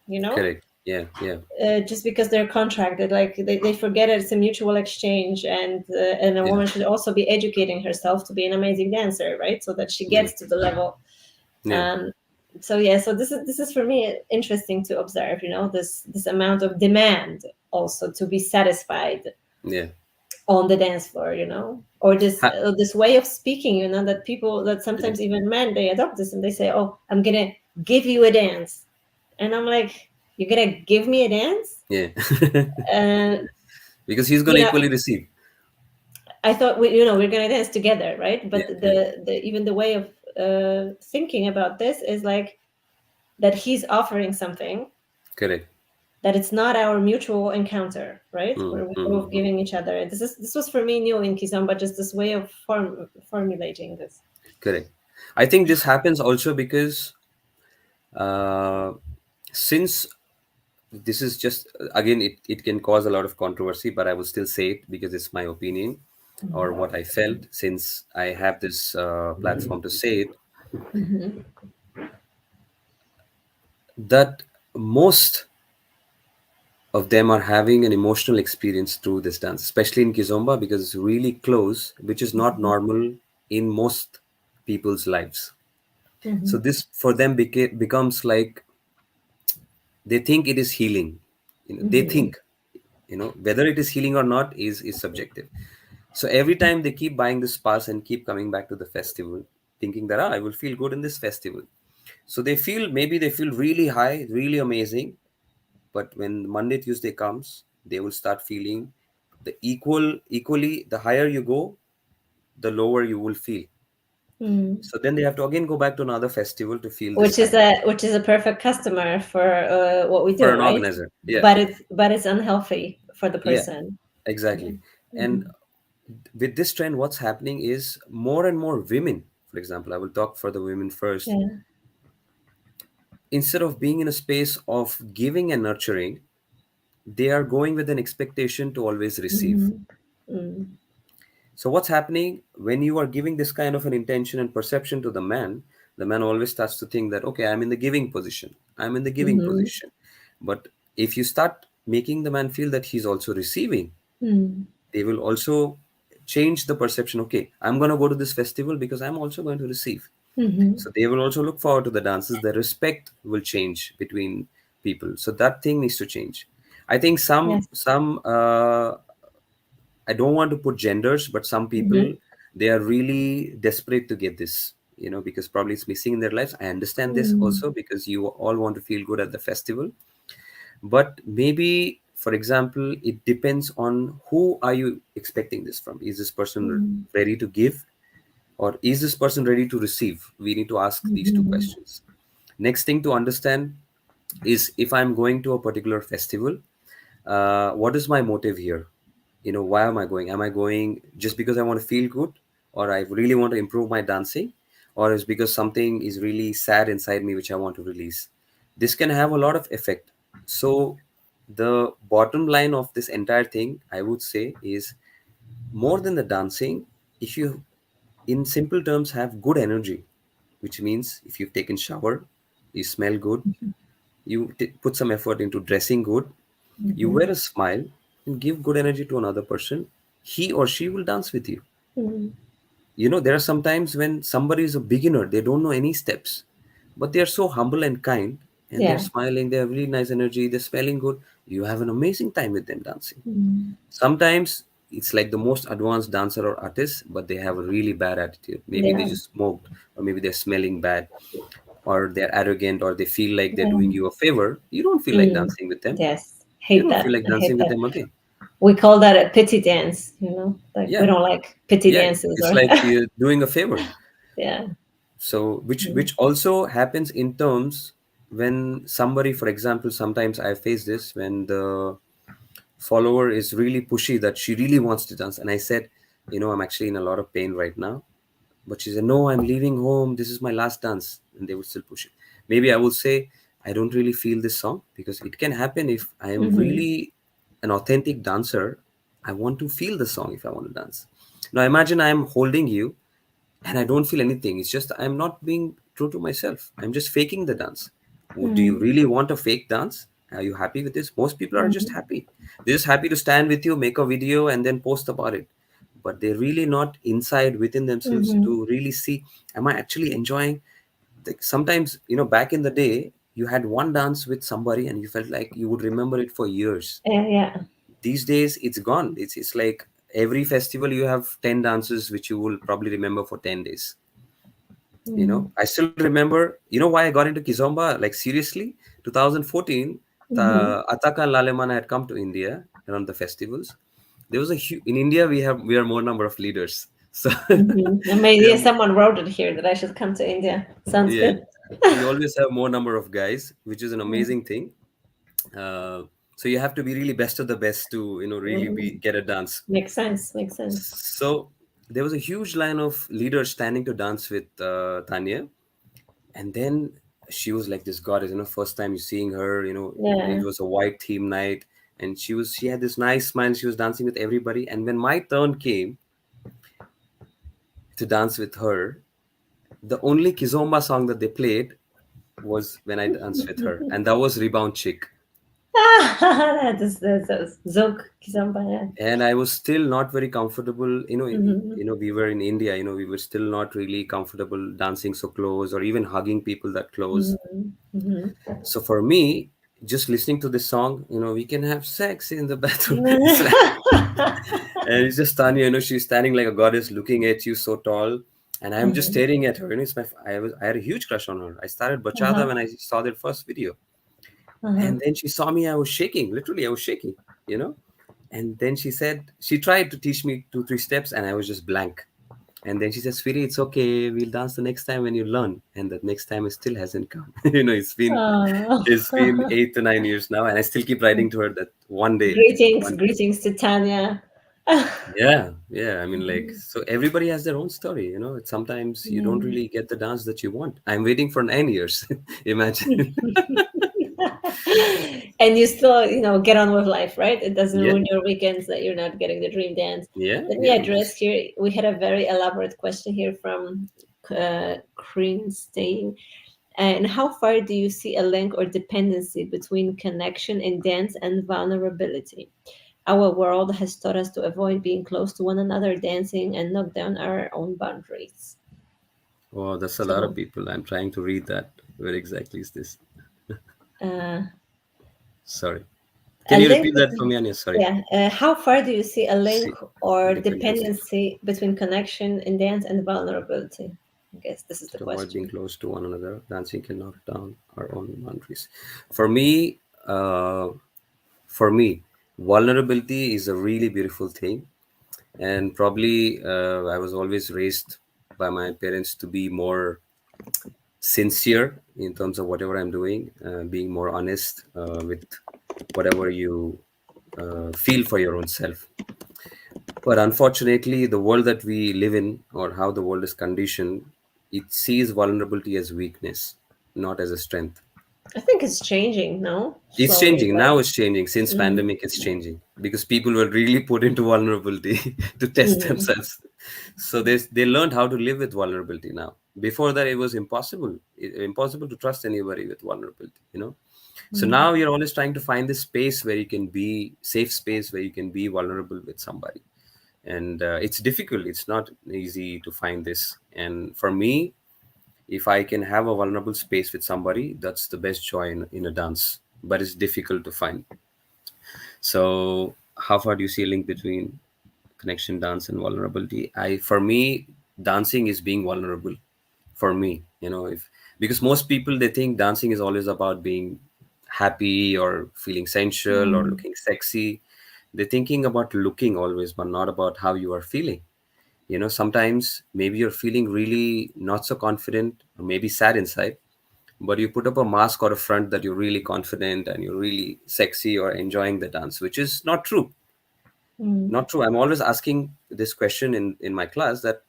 you know? correct. Yeah, yeah, just because they're contracted. Like they forget it's a mutual exchange, and a yeah, woman should also be educating herself to be an amazing dancer, right? So that she yeah, gets to the level. yeah, Um, so yeah, so this is for me interesting to observe. This amount of demand also to be satisfied yeah. on the dance floor. Or this Ha- this way of speaking. That people, that yeah, sometimes even men, they adopt this and they say, "Oh, I'm gonna give you a dance," and I'm like, "You're gonna give me a dance?" yeah. Uh, Because he's going you to know, equally receive. I thought we're gonna dance together, right? Yeah, But yeah, the even the way of thinking about this is like that he's offering something, correct. that it's not our mutual encounter, right? Mm, Where we're both mm. giving each other. This was for me new in Kizomba, just this way of formulating this. Correct. I think this happens also because uh, since this is just again, it can cause a lot of controversy, but I will still say it because it's my opinion or what I felt since I have this platform to say it, Mm-hmm. that most of them are having an emotional experience through this dance, especially in Kizomba because it's really close, which is not normal in most people's lives. So Mm-hmm. this for them becomes like they think it is healing. They Mm-hmm. think, whether it is healing or not is subjective. So every time they keep buying this pass and keep coming back to the festival, thinking that I will feel good in this festival. So maybe they feel really high, really amazing. But when Monday, Tuesday comes, they will start feeling equally, the higher you go, the lower you will feel. Mm. So then they have to again go back to another festival to feel this Which is high a perfect customer for what we for do, an right? organizer. Yeah, But it's unhealthy for the yeah, person. Yeah. exactly. And Mm-hmm. with this trend, what's happening is more and more women, for example, I will talk for the women first, Yeah. instead of being in a space of giving and nurturing, they are going with an expectation to always receive. Mm-hmm. Mm. So what's happening when you are giving this kind of an intention and perception to the man always starts to think that, okay, I'm in the giving position. I'm in the giving Mm-hmm. position. But if you start making the man feel that he's also receiving, Mm. they will also change the perception. Okay, I'm going to go to this festival because I'm also going to receive. Mm-hmm. So they will also look forward to the dances. The respect will change between people. So that thing needs to change. I think Yes. some I don't want to put genders, but some Mm-hmm. people, they are really desperate to get this, because probably it's missing in their lives. I understand this Mm. also because you all want to feel good at the festival. But maybe, for example, it depends on who are you expecting this from. Is this person Mm. ready to give, or is this person ready to receive? We need to ask these two Mhm. questions. Next thing to understand is, if I'm going to a particular festival, what is my motive here? Why am I going? Am I going just because I want to feel good, or I really want to improve my dancing, or is because something is really sad inside me which I want to release? This can have a lot of effect. So the bottom line of this entire thing, I would say, is more than the dancing, if you, in simple terms, have good energy, which means if you've taken shower, you smell good, you put some effort into dressing good, you Mhm. wear a smile and give good energy to another person, he or she will dance with you. Mhm. There are some times when somebody is a beginner, they don't know any steps, but they are so humble and kind, and they're Yeah. smiling, they have really nice energy, they're smelling good. You have an amazing time with them dancing. Mhm. Sometimes it's like the most advanced dancer or artist, but they have a really bad attitude. Maybe they Yeah. just smoked, or maybe they're smelling bad, or they're arrogant, or they feel like they're doing Yeah. you a favor. You don't feel like Mm. dancing with them. Yes. You Hate don't feel that. like I dancing hate with that. them again. We call that a pity dance. Like we Yeah, don't like pity yeah. dances It's or like you're doing a favor. yeah. So, Mm. which also happens in terms when somebody, for example, sometimes I face this when the follower is really pushy that she really wants to dance, and I said, I'm actually in a lot of pain right now. But she said, no, I'm leaving home. This is my last dance. And they would still push it. Maybe I will say, I don't really feel this song, because it can happen if I am Mhm. really an authentic dancer. I want to feel the song if I want to dance. Now imagine I am holding you and I don't feel anything. It's just I'm not being true to myself. I'm just faking the dance. Do you Mm. really want a fake dance? Are you happy with this? Most people are just Mhm. happy. They're just happy to stand with you, make a video, and then post about it. But they're really not inside within themselves Mhm. to really see, am I actually enjoying? Like sometimes, back in the day, you had one dance with somebody and you felt like you would remember it for years. Yeah, yeah. These days, it's gone. It's like every festival you have 10 dances which you will probably remember for 10 days. Mhm. I still remember, why I got into Kizomba, like seriously, 2014, Mhm. Ataka and Lalemana had come to India around the festivals. There was in India, we are more number of leaders. So, Mhm. And maybe someone wrote it here that I should come to India. Sounds yeah, good. we always have more number of guys, which is an Mm. amazing thing. Uh, so you have to be really best of the best to, really Mhm. get a dance. Makes sense. Makes sense. So there was a huge line of leaders standing to dance with Tanya. And then she was like this goddess, first time you seeing her, it Yeah. was a white theme night. And she had this nice smile. She was dancing with everybody. And when my turn came to dance with her, the only Kizomba song that they played was when I danced with her. And that was Rebound Chick. That's Zog Kizomba. Yeah. And I was still not very comfortable. Mhm. We were in India. We were still not really comfortable dancing so close or even hugging people that close. Mhm. Mhm. So for me, just listening to this song, we can have sex in the bathroom. It's like, and it's just Tanya. She's standing like a goddess, looking at you so tall, and I'm just Mhm. staring at her. I had a huge crush on her. I started bachata Uh-huh. when I saw that first video, Uh-huh. and then she saw me. I was shaking, literally, I was shaking. You know, and then she tried to teach me 2 3 steps, and I was just blank. And then she said, "Sweetie, it's okay. We'll dance the next time when you learn." And that next time it still hasn't come. Oh. It's been 8 to 9 years now, and I still keep writing to her that one day, Greetings, one day. greetings to Tanya. Yeah, yeah. I mean, like, so everybody has their own story. Sometimes you don't Mm. really get the dance that you want. I'm waiting for 9 years. Imagine. And you still, get on with life, right? It doesn't Yeah, ruin your weekends that you're not getting the dream dance. yeah, Let me yeah. address here. We had a very elaborate question here from Crean Stain. And how far do you see a link or dependency between connection in dance and vulnerability? Our world has taught us to avoid being close to one another, dancing, and knock down our own boundaries. Oh, that's a lot of So, people. I'm trying to read that. Where exactly is this? uh, Sorry. a Can you link repeat that for between, me, Anya? Sorry. yeah, how far do you see a link See, or dependency. dependency between connection in dance and vulnerability? I guess this is the To avoid being question. close to one another, dancing can knock down our own boundaries. For me, uh, for me, vulnerability is a really beautiful thing, and probably I was always raised by my parents to be more sincere in terms of whatever I'm doing, being more honest with whatever you feel for your own self. But unfortunately, the world that we live in, or how the world is conditioned, it sees vulnerability as weakness, not as a strength. I think it's changing, no? It's Slowly, changing but now. It's changing since mm, pandemic. It's changing because people were really put into vulnerability to test mm, themselves. So they learned how to live with vulnerability now. Before that, it was impossible to trust anybody with vulnerability. So mm, now you're always trying to find this space where you can be safe space where you can be vulnerable with somebody, and it's difficult. It's not easy to find this. And for me, if I can have a vulnerable space with somebody, that's the best joy in a dance, but it's difficult to find. So how far do you see a link between connection, dance, and vulnerability? For me, dancing is being vulnerable. For me, if because most people, they think dancing is always about being happy or feeling sensual or mm, looking sexy. They're thinking about looking always, but not about how you are feeling. Sometimes maybe you're feeling really not so confident or maybe sad inside, but you put up a mask or a front that you're really confident and you're really sexy or enjoying the dance, which is not true. mm. Not true. I'm always asking this question in my class, that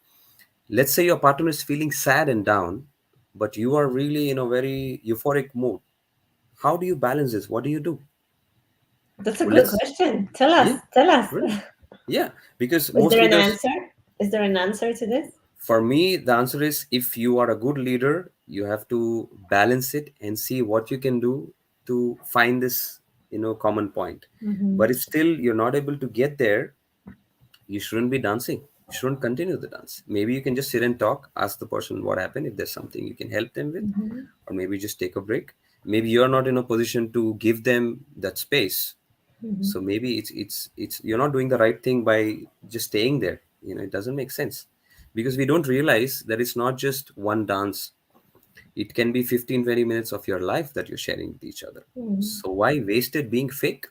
let's say your partner is feeling sad and down, but you are really in a very euphoric mood. How do you balance this? What do you do? That's a Well, good let's question. Tell us. yeah, Tell us. really, yeah, because Is most there an leaders, answer? Is there an answer to this? for me, the answer is, if you are a good leader, you have to balance it and see what you can do to find this, common point. Mm-hmm. But if still you're not able to get there, you shouldn't be dancing. You shouldn't continue the dance. Maybe you can just sit and talk, ask the person what happened, if there's something you can help them with, Mm-hmm. or maybe just take a break. Maybe you're not in a position to give them that space. Mm-hmm. So maybe it's you're not doing the right thing by just staying there. It doesn't make sense, because we don't realize that it's not just one dance. It can be 15-20 minutes of your life that you're sharing with each other. Mm-hmm. So why waste it being fake?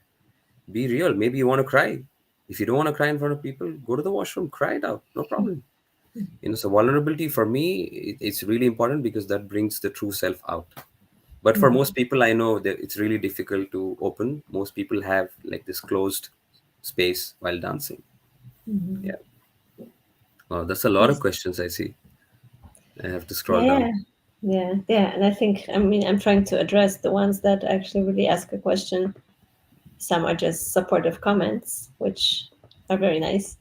Be real. Maybe you want to cry. If you don't want to cry in front of people, go to the washroom, cry it out, no problem. So vulnerability for me, it's really important, because that brings the true self out. But for Mm-hmm. most people, I know that it's really difficult to open. Most people have like this closed space while dancing. Mm-hmm. Yeah. Wow, that's a lot of Yes. questions I see. I have to scroll Yeah. down. Yeah. Yeah. And I think, I mean, I'm trying to address the ones that actually really ask a question. Some are just supportive comments, which are very nice.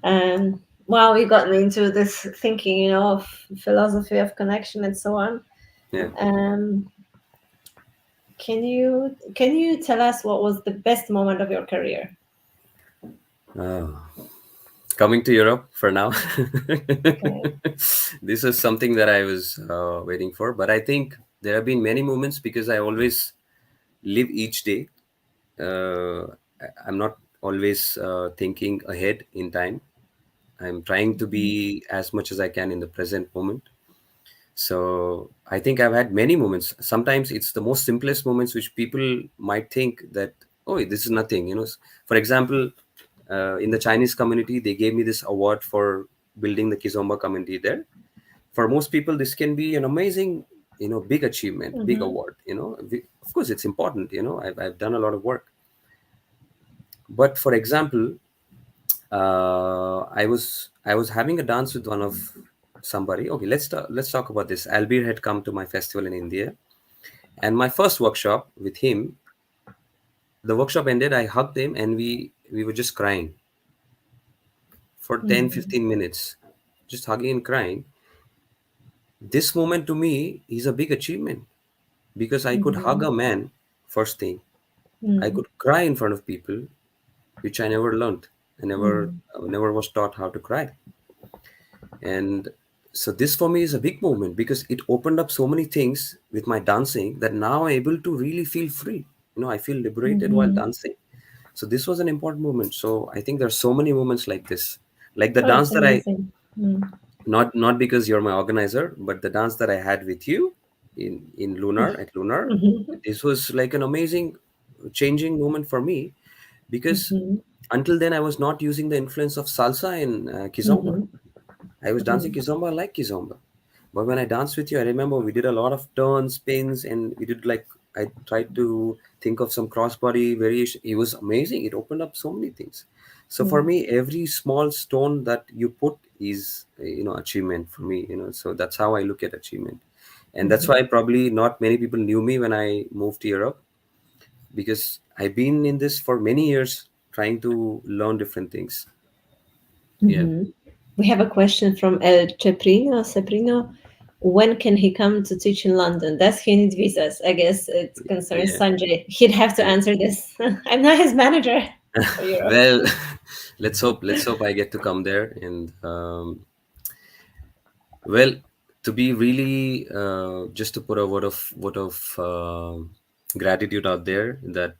Wow, you got me into this thinking, of philosophy of connection and so on. Yeah. Um, can you tell us what was the best moment of your career? Oh, coming to Europe for now. Okay. This is something that I was waiting for, but I think there have been many moments, because I always live each day. I'm not always thinking ahead in time. I'm trying to be as much as I can in the present moment. So I think I've had many moments. Sometimes it's the most simplest moments which people might think that, oh, this is nothing. For example, in the Chinese community, they gave me this award for building the Kizomba community there. For most people, this can be an amazing, big achievement, big Mm-hmm. award. Of course, it's important. I've done a lot of work. But for example, I was having a dance with one of somebody. Okay, let's talk about this. Albir had come to my festival in India, and my first workshop with him. The workshop ended. I hugged him, and we were just crying for 10, Mm-hmm. 15 minutes, just hugging and crying. This moment to me is a big achievement, because I could hug Mm-hmm. a man. First thing, I Mm-hmm. could cry in front of people, which I never learned. I never was taught how to cry. And so this for me is a big moment, because it opened up so many things with my dancing, that now I'm able to really feel free. I feel liberated while Mm-hmm. dancing. So this was an important moment. So I think there's so many moments like this, like the Oh, dance that's that I, amazing. Mm. not because you're my organizer, but the dance that I had with you in Lunar, at Lunar. Mm-hmm. This was like an amazing changing moment for me, because Mm-hmm. until then I was not using the influence of salsa and kizomba. Mm-hmm. I was dancing kizomba like kizomba. But when I danced with you, I remember we did a lot of turns, spins, and we did like, I tried to think of some crossbody variation. It was amazing. It opened up so many things. So for Mm-hmm. me, every small stone that you put is, achievement for me. So that's how I look at achievement, and that's Mm-hmm. why probably not many people knew me when I moved to Europe, because I've been in this for many years, trying to learn different things. Yeah. Mm-hmm. We have a question from El Ceprino. Ceprino, when can he come to teach in London? Does he need visas? I guess it concerns Yeah. Sanjay. He'd have to Yeah. answer this. I'm not his manager for Europe. Well, let's hope I get to come there. And well, to be really, just to put a word of gratitude out there, that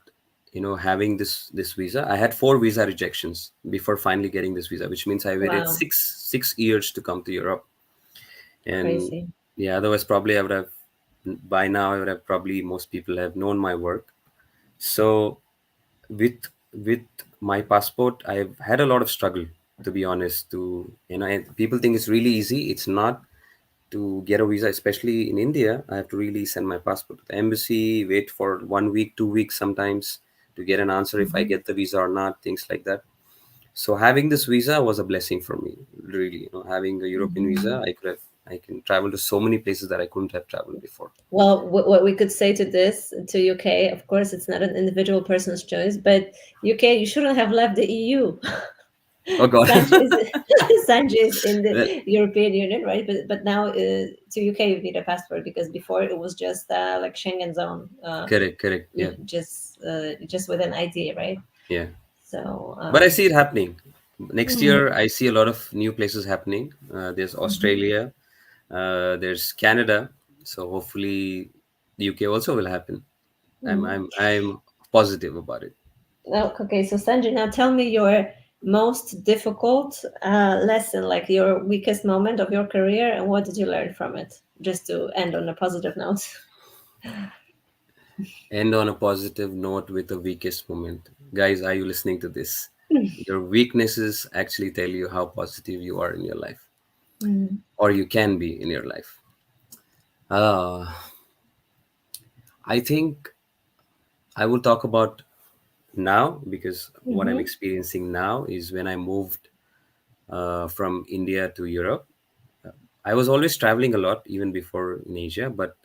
having this visa, I had 4 visa rejections before finally getting this visa, which means I waited Wow, six years to come to Europe. And crazy. yeah, otherwise probably I would have, by now I would have, probably most people have known my work. So with with my passport, I've had a lot of struggle, to be honest. And people think it's really easy. It's not. To get a visa, especially in India, I have to really send my passport to the embassy, wait for 1 week, 2 weeks sometimes, to get an answer if I Mhm. get the visa or not, things like that. So having this visa was a blessing for me, really. Having a European visa, Mhm. I can travel to so many places that I couldn't have traveled before. Well, what we could say to this, to UK, of course, it's not an individual person's choice, but UK, you shouldn't have left the EU. Oh God. Sanjay is Sanjay is in Well, the European Union, right? But now to UK you need a passport, because before it was just like Schengen zone, correct, correct. Yeah, just with an ID, right? yeah. So But I see it happening. Next mhm, year, I see a lot of new places happening. There's mhm, Australia, there's Canada. So hopefully, the UK also will happen. mhm. I'm positive about it. Oh, okay, so Sanjay, now tell me your most difficult lesson, like your weakest moment of your career, and what did you learn from it? Just to end on a positive note. End on a positive note with the weakest moment. Guys, are you listening to this? Your weaknesses actually tell you how positive you are in your life, Mm-hmm. or you can be in your life. Uh, I think I will talk about now, because what I'm Mm-hmm. experiencing now is when I moved from India to Europe. I was always traveling a lot, even before in Asia, but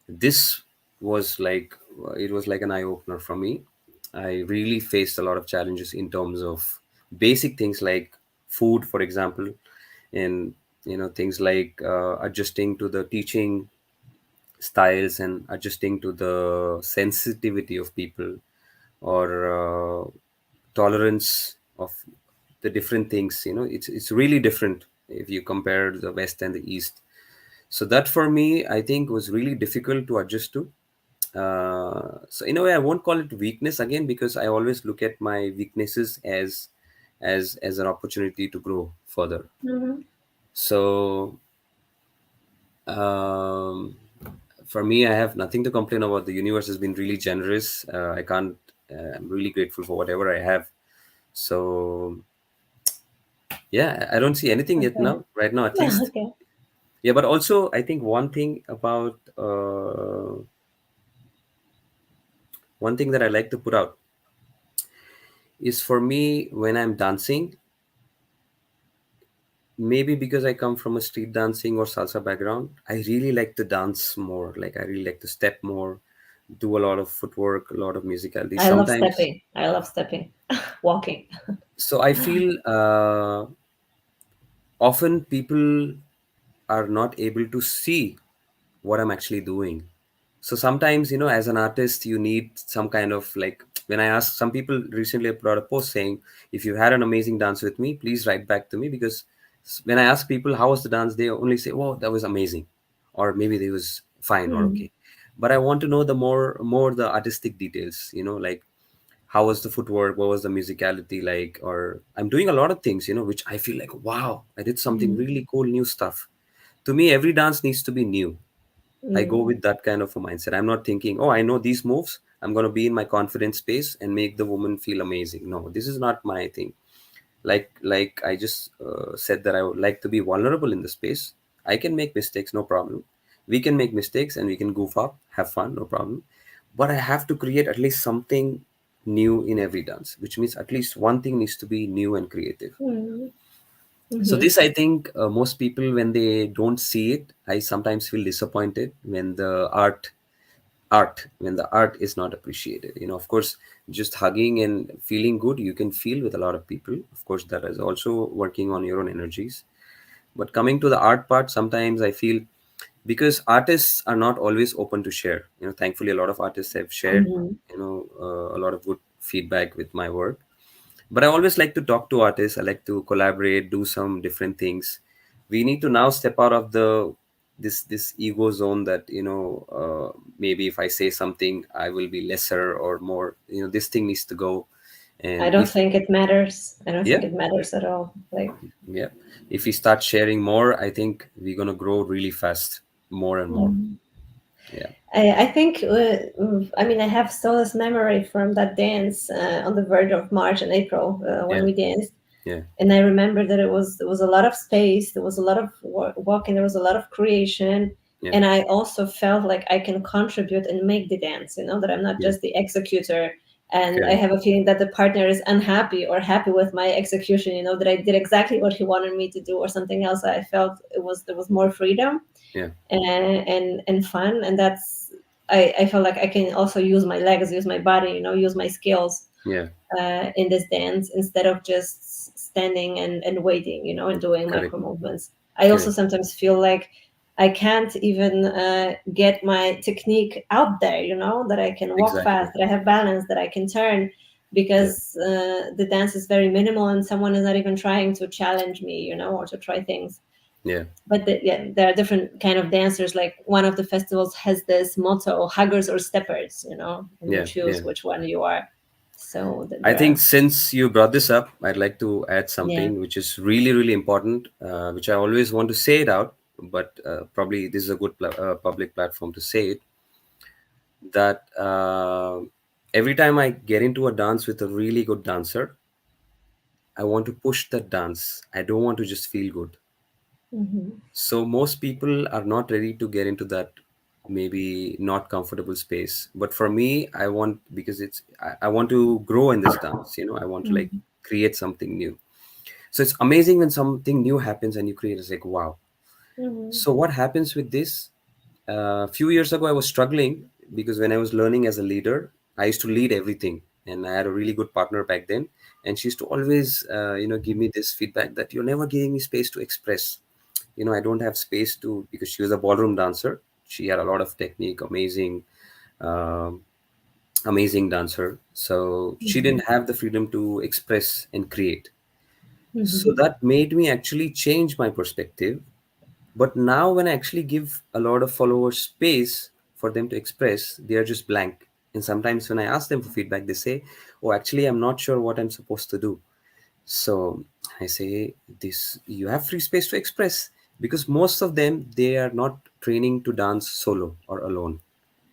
this was like it was like an eye opener for me. I really faced a lot of challenges in terms of basic things like food, for example, and things like adjusting to the teaching styles and adjusting to the sensitivity of people, or tolerance of the different things. It's really different if you compare the West and the East. So that for me, I think, was really difficult to adjust to. So in a way, I won't call it weakness again, because I always look at my weaknesses as an opportunity to grow further. Mm-hmm. So um, for me, I have nothing to complain about. The universe has been really generous. I can't. I'm really grateful for whatever I have. So yeah, I don't see anything yet Okay. now. Right now, at Yeah, least. okay. Yeah, but also I think one thing that I like to put out is, for me, when I'm dancing, maybe because I come from a street dancing or salsa background, I really like to dance more. Like, I really like to step more, do a lot of footwork, a lot of musicality. I love Sometimes, stepping. I love stepping. Walking. so I feel often people are not able to see what I'm actually doing. So sometimes, as an artist, you need some kind of, like, when I ask some people, recently I put out a post saying, if you had an amazing dance with me, please write back to me, because when I ask people how was the dance, they only say, "Wow, that was amazing," or maybe they was fine or Mm, okay. But I want to know the more the artistic details, like how was the footwork, what was the musicality like, or I'm doing a lot of things, which I feel like, wow, I did something mm, really cool, new stuff. To me, every dance needs to be new. I go mm, with that kind of a mindset. I'm not thinking, oh, I know these moves. I'm going to be in my confident space and make the woman feel amazing. No, this is not my thing. Like I just said, that I would like to be vulnerable in the space. I can make mistakes, no problem. We can make mistakes and we can goof up, have fun, no problem. But I have to create at least something new in every dance, which means at least one thing needs to be new and creative. mm, So mhm, this, I think, most people, when they don't see it, I sometimes feel disappointed when the art is not appreciated. Of course, just hugging and feeling good, you can feel with a lot of people. Of course, that is also working on your own energies. But coming to the art part, sometimes I feel, because artists are not always open to share. Thankfully, a lot of artists have shared mhm, a lot of good feedback with my work. But I always like to talk to artists. I like to collaborate, do some different things. We need to now step out of the this ego zone, that maybe if I say something, I will be lesser or more. This thing needs to go. I And don't if think it matters. I don't think yeah, it matters at all. Like, yeah, if we start sharing more, I think we're gonna grow really fast, more and more. mm. Yeah, I think, I mean, I have still this memory from that dance on the verge of March and April when yeah, we danced. yeah, And I remember that it was a lot of space, there was a lot of walking, there was a lot of creation, yeah, and I also felt like I can contribute and make the dance, that I'm not yeah. just the executor. And I Correct. have a feeling that the partner is unhappy or happy with my execution, that I did exactly what he wanted me to do or something else. I felt there was more freedom Yeah, and fun, and I felt like I can also use my legs, use my body, use my skills yeah, in this dance, instead of just standing and waiting, and doing Correct. micro movements. I also Correct. sometimes feel like I can't even get my technique out there, that I can walk fast, Exactly. that I have balance, that I can turn, Yeah. because the dance is very minimal and someone is not even trying to challenge me, or to try things. Yeah. But yeah, there are different kind of dancers. Like one of the festivals has this motto, huggers or steppers, and you Yeah. choose Yeah. which one you are. So I there think are. since you brought this up, I'd like to add Yeah. something which is really, really important, which I always want to say it out, but probably this is a good public platform to say it. That every time I get into a dance with a really good dancer, I want to push that dance. I don't want to just feel good. Mm-hmm. So most people are not ready to get into that maybe not comfortable space. But for me, I want, because I want to grow in this dance. I want to like Mm-hmm. create something new. So it's amazing when something new happens and you create. It's like wow. Mm-hmm. So what happens with this? A few years ago, I was struggling because when I was learning as a leader, I used to lead everything, and I had a really good partner back then. And she used to always, give me this feedback that you're never giving me space to express. I don't have space to, because she was a ballroom dancer. She had a lot of technique, um, amazing dancer. So she Mm-hmm. didn't have the freedom to express and create. So Mm-hmm. that made me actually change my perspective. But now, when I actually give a lot of followers space for them to express, they are just blank. And sometimes when I ask them for feedback, they say, "Oh, actually, I'm not sure what I'm supposed to do." So I say, "This you have free space to express," because most of them, they are not training to dance solo or alone.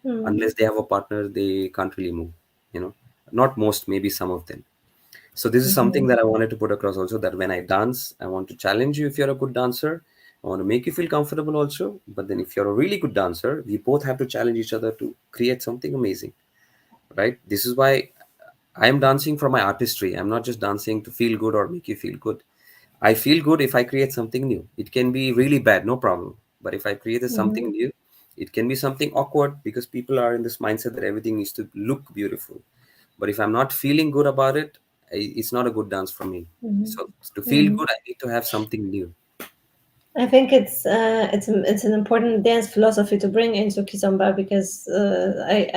Mm-hmm. Unless they have a partner, they can't really move. You know, not most, maybe some of them. So this is something Mm-hmm. that I wanted to put across also, that when I dance, I want to challenge you if you're a good dancer. I want to make you feel comfortable also. But then if you're a really good dancer, we both have to challenge each other to create something amazing, right? This is why I'm dancing for my artistry. I'm not just dancing to feel good or make you feel good. I feel good if I create something new. It can be really bad, no problem. But if I create something Mm-hmm. new, it can be something awkward because people are in this mindset that everything needs to look beautiful. But if I'm not feeling good about it, it's not a good dance for me. So to feel Mm-hmm. good, I need to have something new. I think it's an important dance philosophy to bring into kizomba, because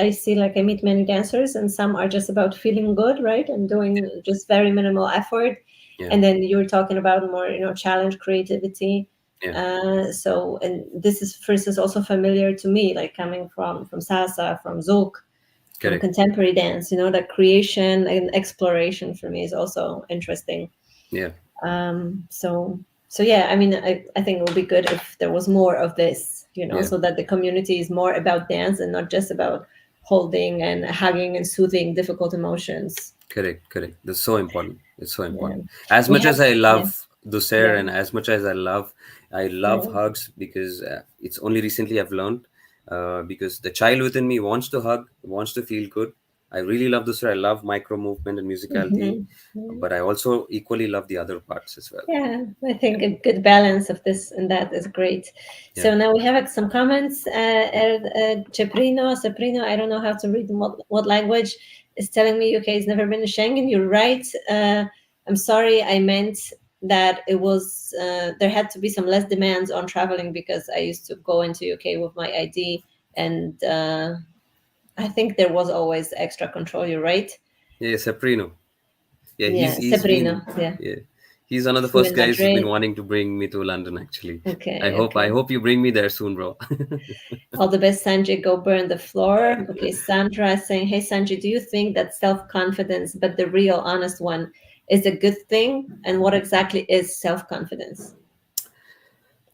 I see, like, I meet many dancers and some are just about feeling good, right, and doing just very minimal effort, Yeah, and then you're talking about more, challenge, creativity. yeah, So, and this is, for instance, also familiar to me, like coming from salsa, from zouk, from correct. contemporary dance. That creation and exploration for me is also interesting. Yeah, So yeah, I mean, I think it would be good if there was more of this, yeah. so that the community is more about dance and not just about holding and hugging and soothing difficult emotions. Correct, correct. That's so important. It's so Yeah, important. As we much have. as I Yeah, love Dusair, yeah. and as much as I love Yeah. hugs, because it's only recently I've learned, because the child within me wants to hug, wants to feel good. I really love Dusair. I love micro movement and musicality, Mhm. but I also equally love the other parts as well. Yeah, I Yeah, think a good balance of this and that is great. yeah. So now we have some comments. Ceprino, I don't know how to read what language, is telling me UK has never been to Schengen. You're right. I'm sorry, I meant that it was there had to be some less demands on traveling, because I used to go into UK with my ID, and I think there was always extra control. You're right. Yeah, Saprino. Yeah, Yeah, he's Ceprino. been, Yeah, yeah, he's one of the flew first in guys who's been Madrid. wanting to bring me to London actually. Okay, I okay. hope you bring me there soon, bro. All the best, Sanjay. Go burn the floor. Okay, Sandra is saying, "Hey, Sanjay, do you think that self-confidence, but the real, honest one, is a good thing? And what exactly is self-confidence?"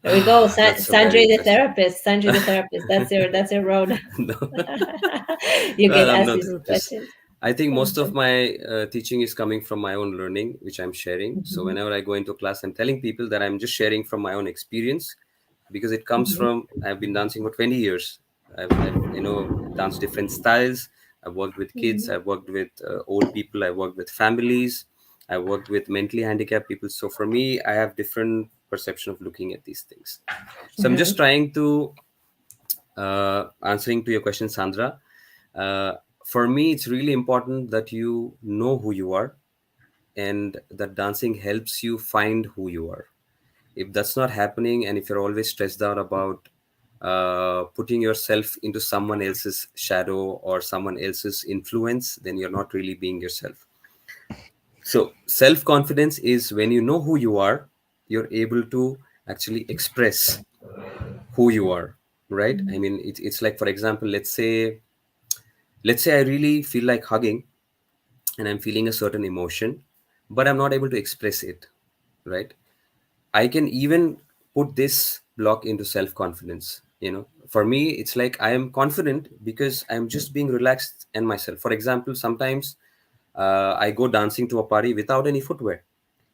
There we go, That's a very Sanjay the interesting. therapist. Sanjay the therapist. That's your road. No. You can Well, I'm ask no these therapist. questions. I think most of Okay. my teaching is coming from my own learning, which I'm sharing. So Mhm, whenever I go into class, I'm telling people that I'm just sharing from my own experience, because it comes mhm, from, I've been dancing for 20 years. I've danced different styles. I've worked with kids. mhm, I've worked with old people. I've worked with families. I worked with mentally handicapped people. So for me, I have different perception of looking at these things. So I'm just mhm, trying to answering to your question, Sandra. Uh, for me, it's really important that you know who you are. and that dancing helps you find who you are. If that's not happening, and if you're always stressed out about putting yourself into someone else's shadow or someone else's influence, then you're not really being yourself. So self confidence is when you know who you are, you're able to actually express who you are, right? I mean, it's like, for example, let's say I really feel like hugging, and I'm feeling a certain emotion, but I'm not able to express it, right? I can even put this block into self confidence. For me, it's like I am confident because I'm just being relaxed and myself. For example, sometimes I go dancing to a party without any footwear,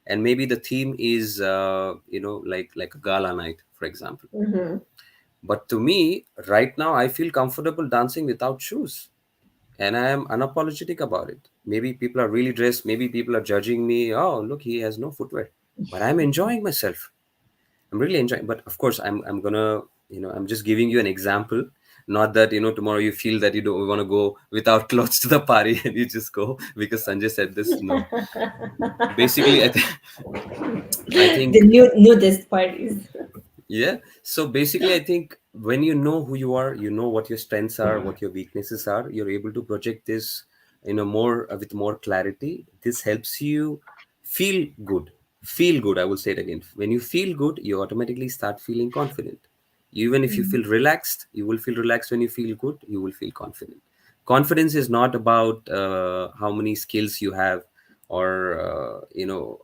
and maybe the theme is, like a gala night, for example. Mm-hmm. But to me, right now, I feel comfortable dancing without shoes, and I am unapologetic about it. Maybe people are really dressed, maybe people are judging me. Oh, look, he has no footwear, but I'm enjoying myself. I'm really enjoying. But of course, I'm gonna, I'm just giving you an example. Not that tomorrow you feel that you don't want to go without clothes to the party and you just go because Sanjay said this. No, basically, I The think nudist parties. Yeah. So basically, I think when you know who you are, you know what your strengths are, what your weaknesses are, you're able to project this, more with more clarity. This helps you feel good. Feel good. I will say it again. When you feel good, you automatically start feeling confident. Even if you feel relaxed, you will feel relaxed. When you feel good, you will feel confident. Confidence is not about how many skills you have, or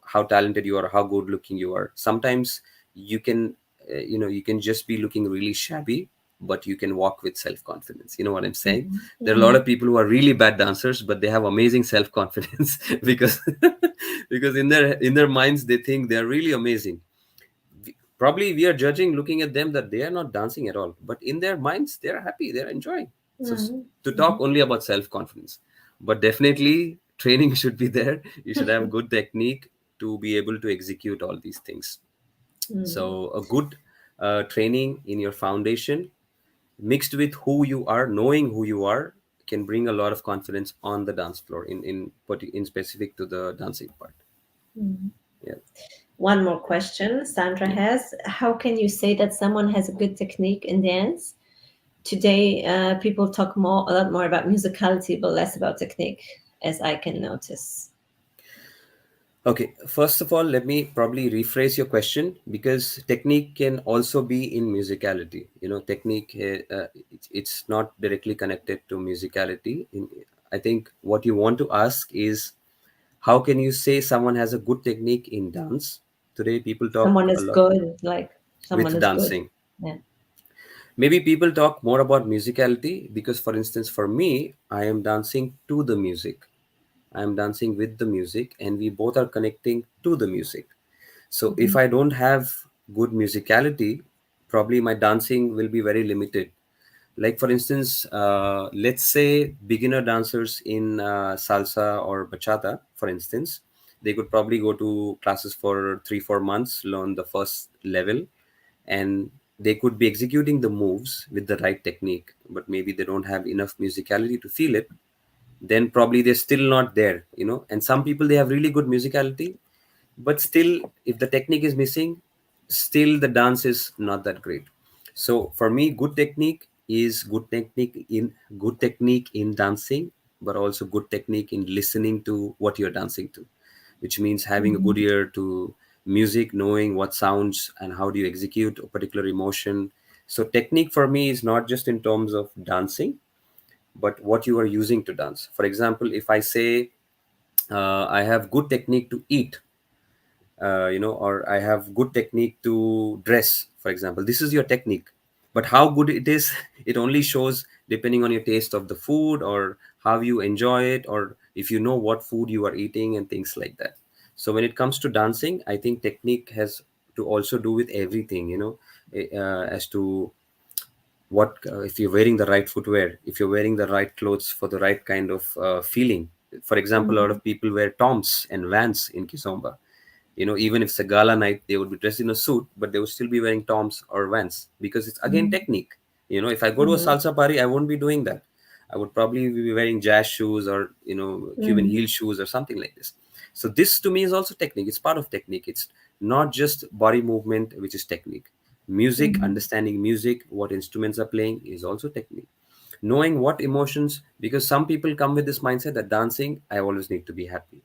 how talented you are, how good looking you are. Sometimes you can you can just be looking really shabby, but you can walk with self confidence. You know what I'm saying? There are a lot Mm-hmm. of people who are really bad dancers, but they have amazing self confidence because because in their minds they think they're really amazing. Probably we are judging looking at them that they are not dancing at all, but in their minds they're happy, they're enjoying. So to talk Mm-hmm. only about self confidence, but definitely training should be there. You should have good technique to be able to execute all these things. So a good training in your foundation mixed with who you are, knowing who you are, can bring a lot of confidence on the dance floor in specific to the dancing part. Mm-hmm. Yeah. One more question Sandra Yeah. has. How can you say that someone has a good technique in dance? Today, people talk a lot more about musicality, but less about technique, as I can notice. Okay, first of all, let me probably rephrase your question, because technique can also be in musicality. Technique, it's not directly connected to musicality. I think what you want to ask is, how can you say someone has a good technique in dance? Today, people Someone talk a is lot good, like someone with is good. dancing. Yeah. Maybe people talk more about musicality because, for instance, for me, I am dancing to the music. I am dancing with the music, and we both are connecting to the music. So if I don't have good musicality, probably my dancing will be very limited. Like, for instance, let's say beginner dancers in salsa or bachata, for instance, they could probably go to classes for 3 4 months, learn the first level, and they could be executing the moves with the right technique, but maybe they don't have enough musicality to feel it. Then probably they're still not there. And some people, they have really good musicality, but still, if the technique is missing, still the dance is not that great. So for me, good technique in dancing, but also good technique in listening to what you're dancing to, which means having a good Mhm. ear to music, knowing what sounds and how do you execute a particular emotion. So technique for me is not just in terms of dancing, but what you are using to dance. For example, if I say I have good technique to eat, or I have good technique to dress, for example. This is your technique. But how good it is, it only shows depending on your taste of the food, or how you enjoy it, or if you know what food you are eating and things like that. So when it comes to dancing, I think technique has to also do with everything, as to what if you're wearing the right footwear, if you're wearing the right clothes for the right kind of feeling. For example, a lot Mhm. of people wear toms and vans in kizomba. Even if it's a gala night, they would be dressed in a suit, but they would still be wearing toms or vans, because it's again Mhm. technique. If I go to a Mhm. salsa party, I won't be doing that. I would probably be wearing jazz shoes, or Cuban Mhm. heel shoes or something like this. So this to me is also technique. It's part of technique. It's not just body movement, which is technique. Music, Mhm. understanding music, what instruments are playing is also technique. Knowing what emotions, because some people come with this mindset that dancing, I always need to be happy,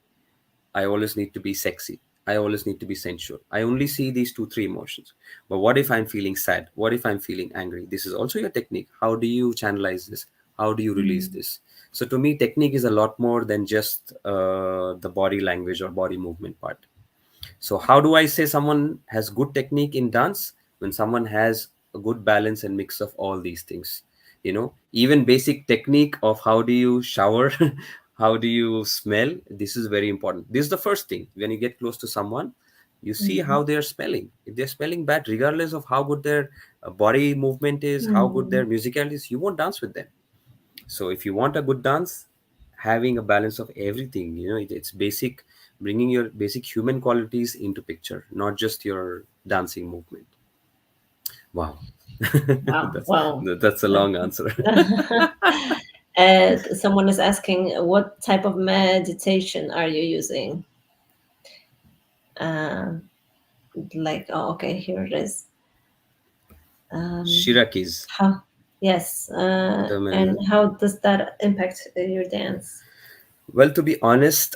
I always need to be sexy, I always need to be sensual, I only see these two, three emotions. But what if I'm feeling sad? What if I'm feeling angry? This is also your technique. How do you channelize this? How do you release Mhm. this? So to me, technique is a lot more than just the body language or body movement part. So how do I say someone has good technique in dance? When someone has a good balance and mix of all these things. Even basic technique of how do you shower, how do you smell, this is very important. This is the first thing. When you get close to someone, you see how Mhm. they are smelling. If they're smelling bad, regardless of how good their body movement is, how good their Mhm. musicality is, you won't dance with them. So if you want a good dance, having a balance of everything, it's basic, bringing your basic human qualities into picture, not just your dancing movement. Wow. Wow, that's wow. that's a long answer. Someone is asking, what type of meditation are you using? Uh, like, oh, okay, here it is. Um, Shirakis, how? Yes, the and medicine. how does that impact your dance? Well, to be honest,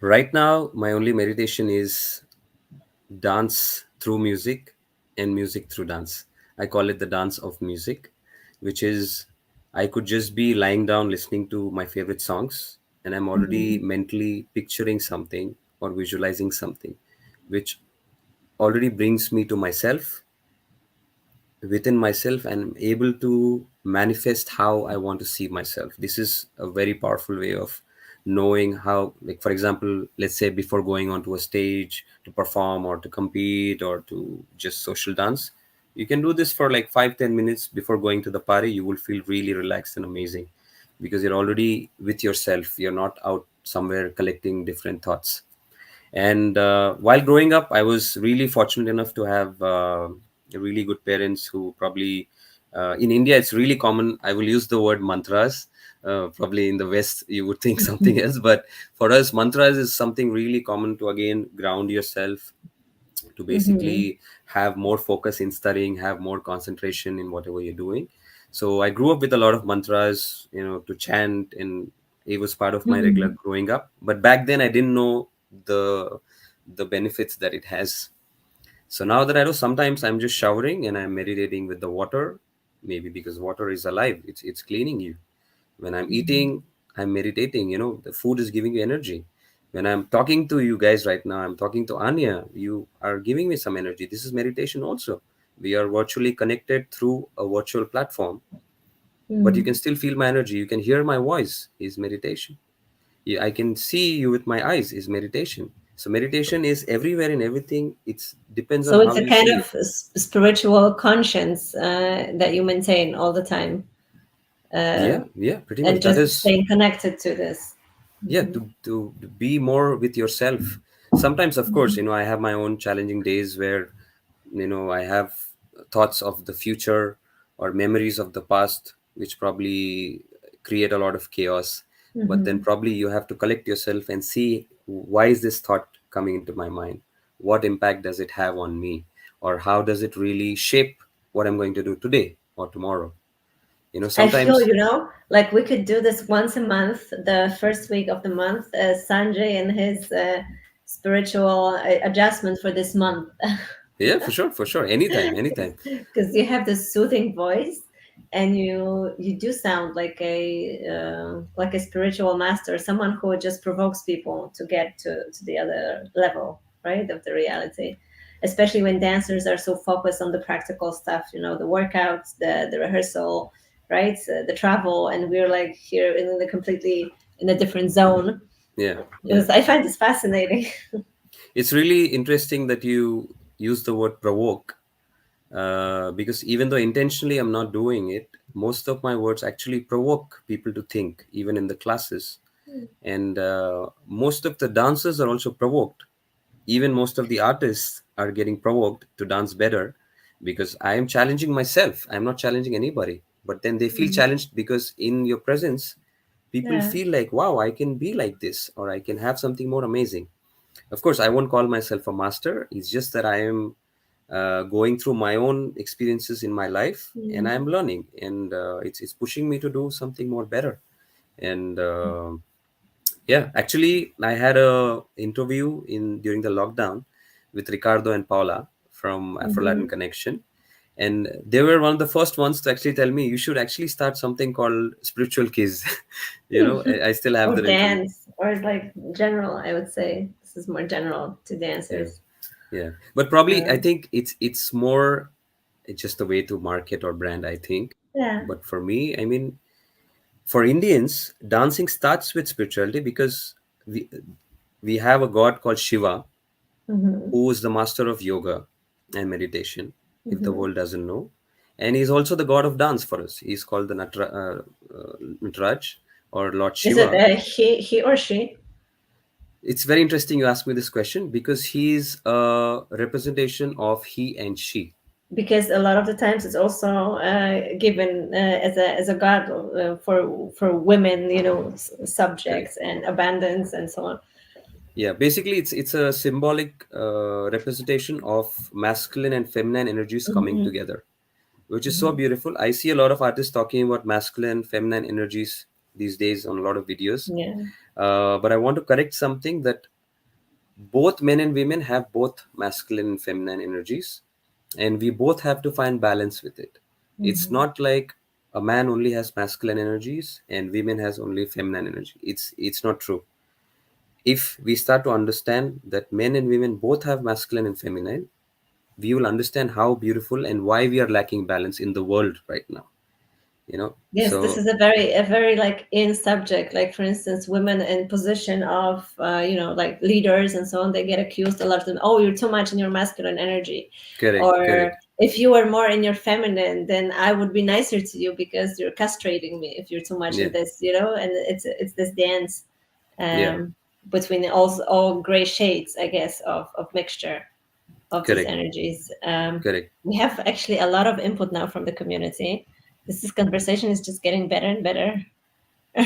right now my only meditation is dance through music and music through dance. I call it the dance of music, which is I could just be lying down listening to my favorite songs, and I'm already Mhm. mentally picturing something or visualizing something, which already brings me to myself, within myself, and I'm able to manifest how I want to see myself. This is a very powerful way of knowing how, like, for example, let's say before going onto a stage to perform or to compete or to just social dance, you can do this for like 5-10 minutes before going to the party. You will feel really relaxed and amazing because you're already with yourself. You're not out somewhere collecting different thoughts. And while growing up, I was really fortunate enough to have really good parents who probably, in India, it's really common. I will use the word mantras. Probably in the West, you would think something else. But for us, mantras is something really common to, again, ground yourself, to Mhm. basically have more focus in studying, have more concentration in whatever you're doing. So I grew up with a lot of mantras, to chant, and it was part of my regular Mhm. growing up. But back then, I didn't know the the benefits that it has. So now that I know, sometimes I'm just showering and I'm meditating with the water, maybe because water is alive. It's cleaning you. When I'm eating, I'm meditating. The food is giving you energy. When I'm talking to you guys right now, I'm talking to Anya. You are giving me some energy. This is meditation also. We are virtually connected through a virtual platform, but you can Mhm. still feel my energy. You can hear my voice is meditation. Yeah, I can see you with my eyes is meditation. So meditation is everywhere in everything. It depends on So how it's a you kind see of it. spiritual conscience that you maintain all the time, uh, Yeah, yeah, pretty much. and That just is, staying connected to this. yeah, Mhm. to be more with yourself. Sometimes, of course, I have my own challenging days where I have thoughts of the future or memories of the past, which probably create a lot of chaos. But then Mhm. probably you have to collect yourself and see, why is this thought coming into my mind? What impact does it have on me? Or how does it really shape what I'm going to do today or tomorrow? I feel, Sometimes, like we could do this once a month, the first week of the month, Sanjay and his spiritual adjustment for this month. yeah, for sure, anytime, anytime. Because you have this soothing voice, and you do sound like a spiritual master, someone who just provokes people to get to the other level, right, of the reality, especially when dancers are so focused on the practical stuff, the workouts, the rehearsal, right, the travel, and we're like here in the completely in a different zone. Yeah, yeah. Because I find this fascinating. It's really interesting that you use the word provoke, because even though intentionally I'm not doing it, most of my words actually provoke people to think, even in the classes. And most of the dancers are also provoked. Even most of the artists are getting provoked to dance better, because I am challenging myself. I'm not challenging anybody. But then they feel challenged because in your presence, People Yeah. feel like, wow, I can be like this, or I can have something more amazing. Of course, I won't call myself a master. It's just that I am going through my own experiences in my life, and I'm Mm. learning, and it's pushing me to do something more better. And yeah, actually, I had a interview in during the lockdown with Ricardo and Paula from Afro Latin Mhm. Connection, and they were one of the first ones to actually tell me you should actually start something called Spiritual Kids. I still have Or that interview. dance, or like general, I would say. This is more general to Yeah, dancers. yeah, but probably I Um, think it's more, it's just a way to market or brand, I think. yeah. But for me, I mean, for Indians, dancing starts with spirituality because we we have a god called Shiva, Hmm. who is the master of yoga and meditation, if the Hmm. world doesn't know. And he's also the god of dance for us. He's called the Nataraj, or Lord Is it Shiva. he or she? It's very interesting you ask me this question because he's a representation of he and she. Because a lot of the times it's also given as a god for women, Correct. subjects and abundance and so on. Yeah, basically it's a symbolic representation of masculine and feminine energies coming Hmm. together, which is so Hmm. beautiful. I see a lot of artists talking about masculine, feminine energies these days on a lot of videos. Yeah. But I want to correct something that both men and women have both masculine and feminine energies, and we both have to find balance with it. It's Hmm. not like a man only has masculine energies and women has only feminine energy. It's not true. If we start to understand that men and women both have masculine and feminine, we will understand how beautiful and why we are lacking balance in the world right now. Yes, this So is a very like in subject. Like for instance, women in position of like leaders and so on, they get accused a lot of them. Oh, you're too much in your masculine energy, correct, or correct. if you were more in your feminine, then I would be nicer to you because you're castrating me. If you're too much in Yeah, this, and it's this dance yeah, um, between all gray shades, I guess, of mixture of these correct, energies. correct. We have actually a lot of input now from the community. This conversation is just getting better and better. No,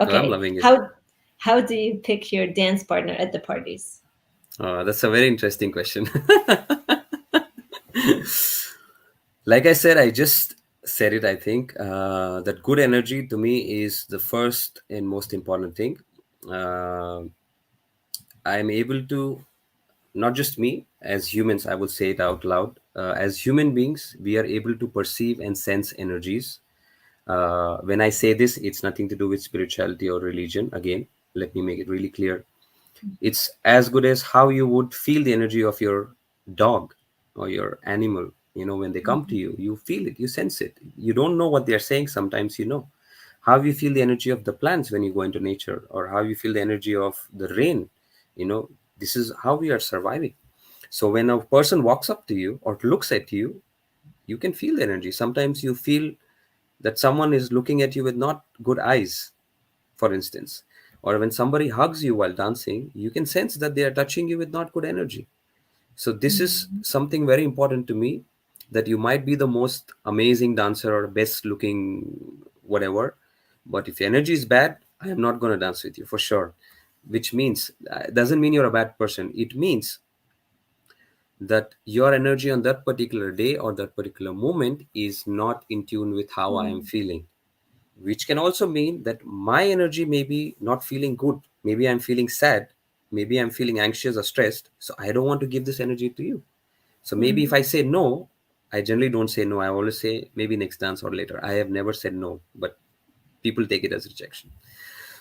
I'm Okay, loving it. how do you pick your dance partner at the parties? That's a very interesting question. Like I said, I just said it. I think that good energy to me is the first and most important thing. Uh, I'm able to, not just me, as humans, I will say it out loud. As human beings, we are able to perceive and sense energies. When I say this, it's nothing to do with spirituality or religion. Again, let me make it really clear. It's as good as how you would feel the energy of your dog or your animal. When they come to Mhm. you, you feel it, you sense it. You don't know what they're saying. Sometimes how you feel the energy of the plants when you go into nature, or how you feel the energy of the rain. This is how we are surviving. So when a person walks up to you or looks at you, you can feel the energy. Sometimes you feel that someone is looking at you with not good eyes, for instance. Or when somebody hugs you while dancing, you can sense that they are touching you with not good energy. So this is Mhm. something very important to me, that you might be the most amazing dancer or best looking whatever, but if your energy is bad, I am not going to dance with you for sure. Which means, doesn't mean you're a bad person. It means that your energy on that particular day or that particular moment is not in tune with how I am Mhm. feeling, which can also mean that my energy may be not feeling good. Maybe I'm feeling sad. Maybe I'm feeling anxious or stressed. So I don't want to give this energy to you. So maybe if Mhm. I say no, I generally don't say no. I always say maybe next dance or later. I have never said no, but people take it as rejection.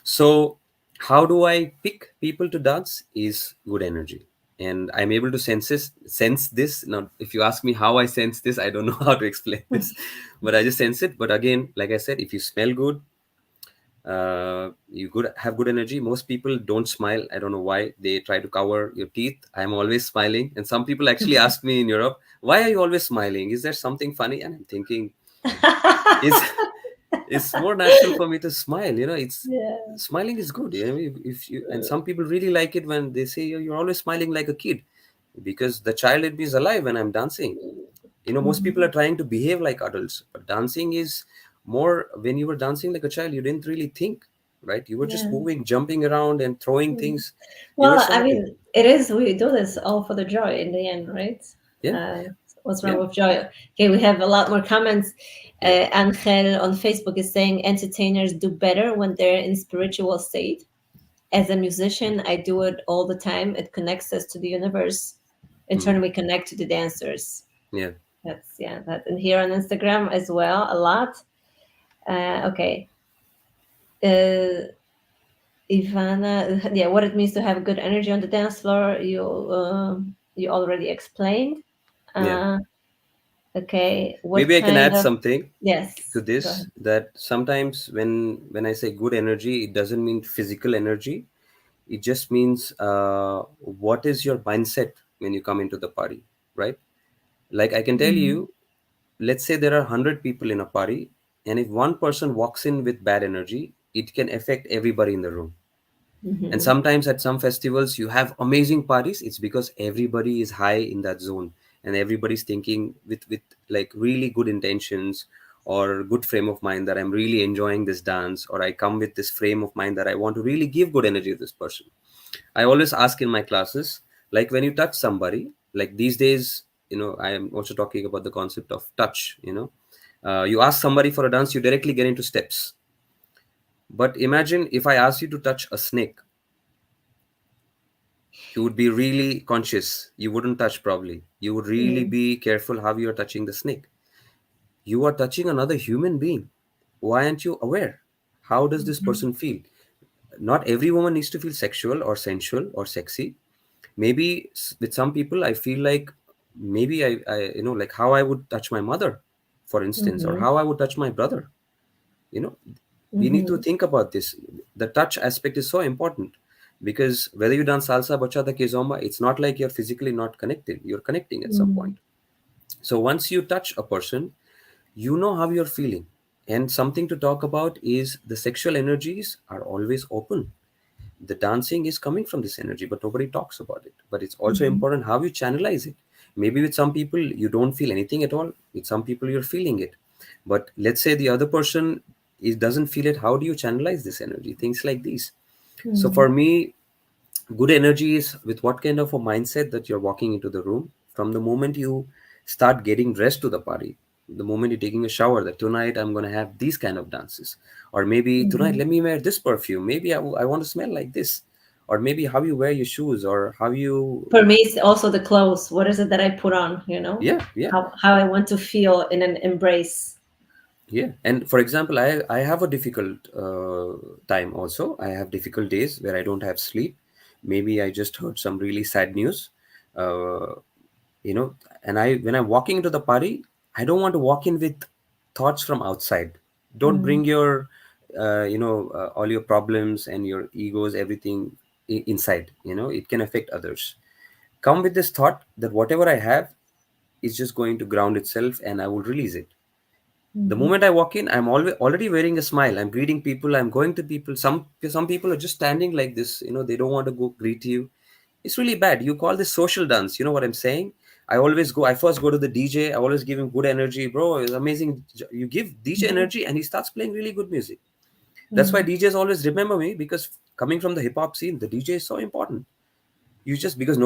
So, how do I pick people to dance? Is good energy. And I'm able to sense this. Now, if you ask me how I sense this, I don't know how to explain this, but I just sense it. But again, like I said, if you smell good, you have good energy. Most people don't smile. I don't know why. They try to cover your teeth. I'm always smiling. And some people actually ask me in Europe, why are you always smiling? Is there something funny? And I'm thinking, is it's more natural for me to smile. It's Yeah. smiling is good. If you, and some people really like it when they say, You're always smiling like a kid," because the child in me is alive when I'm dancing. Most people are Mhm. trying to behave like adults, but dancing is more. When you were dancing like a child, you didn't really think. right? You were just Yeah. moving, jumping around and throwing Mm. things. You were Well, so I happy. mean, it is. We do this all for the joy in the end, right? Yeah, Uh, what's wrong yeah, with joy? Okay, we have a lot more comments. yeah. Angel on Facebook is saying entertainers do better when they're in spiritual state. As a musician, I do it all the time. It connects us to the universe. In Mm, turn, we connect to the dancers. yeah. That's yeah. That and here on Instagram as well a lot. Okay. Uh, Ivana, yeah, what it means to have good energy on the dance floor, you already explained. Yeah. Uh, okay, what Maybe I can kind add of something to yes? Go this, ahead. that sometimes when I say good energy, it doesn't mean physical energy. It just means what is your mindset when you come into the party, right? Like I can tell Mhm, you, let's say there are 100 people in a party, and if one person walks in with bad energy, it can affect everybody in the room. And mhm, sometimes at some festivals you have amazing parties, it's because everybody is high in that zone, and everybody's thinking with like really good intentions or good frame of mind that I'm really enjoying this dance, or I come with this frame of mind that I want to really give good energy to this person. I always ask in my classes, like when you touch somebody, like these days, I am also talking about the concept of touch. You ask somebody for a dance, you directly get into steps. But imagine if I ask you to touch a snake, you would be really conscious. You wouldn't touch probably. You would really mm, be careful how you are touching the snake. You are touching another human being. Why aren't you aware? How does this mhm, person feel? Not every woman needs to feel sexual or sensual or sexy. Maybe with some people, I feel like maybe like how I would touch my mother, for instance, or mhm, how I would touch my brother. You know, we need to mhm, think about this. The touch aspect is so important, because whether you dance salsa, bachata, kizomba, it's not like you're physically not connected. You're connecting at some point. mhm, So once you touch a person, you know how you're feeling. And something to talk about is the sexual energies are always open. The dancing is coming from this energy, but nobody talks about it. But it's also mhm, important how you channelize it. Maybe with some people you don't feel anything at all, with some people you're feeling it. But let's say the other person doesn't feel it. How do you channelize this energy? Things like these. So for mhm, me, good energy is with what kind of a mindset that you're walking into the room. From the moment you start getting dressed to the party, the moment you're taking a shower, that tonight I'm going to have these kind of dances, or maybe tonight mhm. let me wear this perfume, maybe I want to smell like this, or maybe how you wear your shoes, or how you. For me, it's also the clothes. What is it that I put on? Yeah, yeah, How I want to feel in an embrace. yeah. And for example, I have a difficult time also. I have difficult days where I don't have sleep. Maybe I just heard some really sad news. uh, you know and I when I'm walking into the party, I don't want to walk in with thoughts from outside. Don't Mm, bring your all your problems and your egos, everything inside. It can affect others. Come with this thought that whatever I have is just going to ground itself, and I will release it. The mhm, moment I walk in, I'm always already wearing a smile. I'm greeting people, I'm going to people. Some people are just standing like this, they don't want to go greet you. It's really bad. You call this social dance. You know what I'm saying? I first go to the DJ. I always give him good energy. Bro, it's amazing. You give DJ mhm, energy and he starts playing really good music. That's why mhm, DJs always remember me, because coming from the hip hop scene, the DJ is so important. You just, because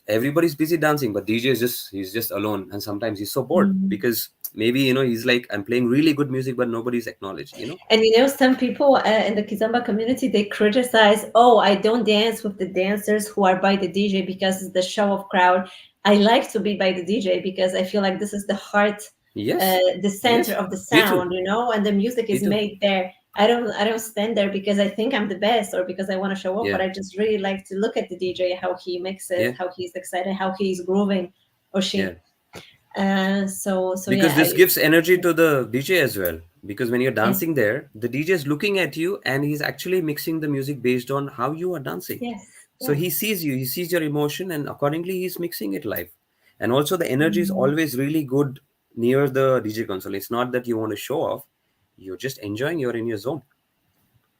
everybody's busy dancing, but DJ is he's just alone, and sometimes he's so bored mhm. because maybe he's like, I'm playing really good music, but nobody's acknowledged. And some people in the Kizomba community, they criticize, oh, I don't dance with the dancers who are by the DJ because it's the show of crowd. I like to be by the DJ because I feel like this is the heart, Yes, the center yes, of the me too, sound, and the music me is too. made there. I don't stand there because I think I'm the best or because I want to show off, Yeah, but I just really like to look at the DJ, how he mixes, yeah, how he's excited, how he's grooving or yeah. she. So Because yeah, this gives energy to the DJ as well. Because when you're yeah, dancing there, the DJ is looking at you, and he's actually mixing the music based on how you are dancing. yes, So he yes. sees you, he sees your emotion, and accordingly he's mixing it live. And also the energy is Mhm. always really good near the DJ console. It's not that you want to show off, you're just enjoying, you're in your zone.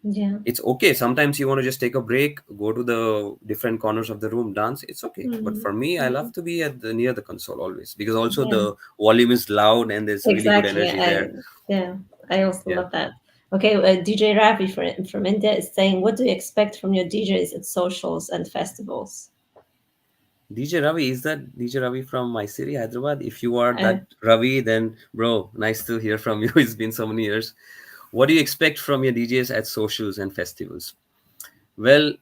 Yeah. It's okay. Sometimes you want to just take a break, go to the different corners of the room, dance. It's okay. But Mhm. for me, I love Mhm. to be at the near the console always, because also Yeah, the volume is loud and there's really good exactly. energy there. Yeah, I also Yeah. love that. Okay, DJ Ravi from India is saying, what do you expect from your DJs at socials and festivals? DJ Ravi, is that DJ Ravi from my city, Hyderabad? If you are Uh, that Ravi, then bro, nice to hear from you. It's been so many years. What do you expect from your DJs at socials and festivals? Well,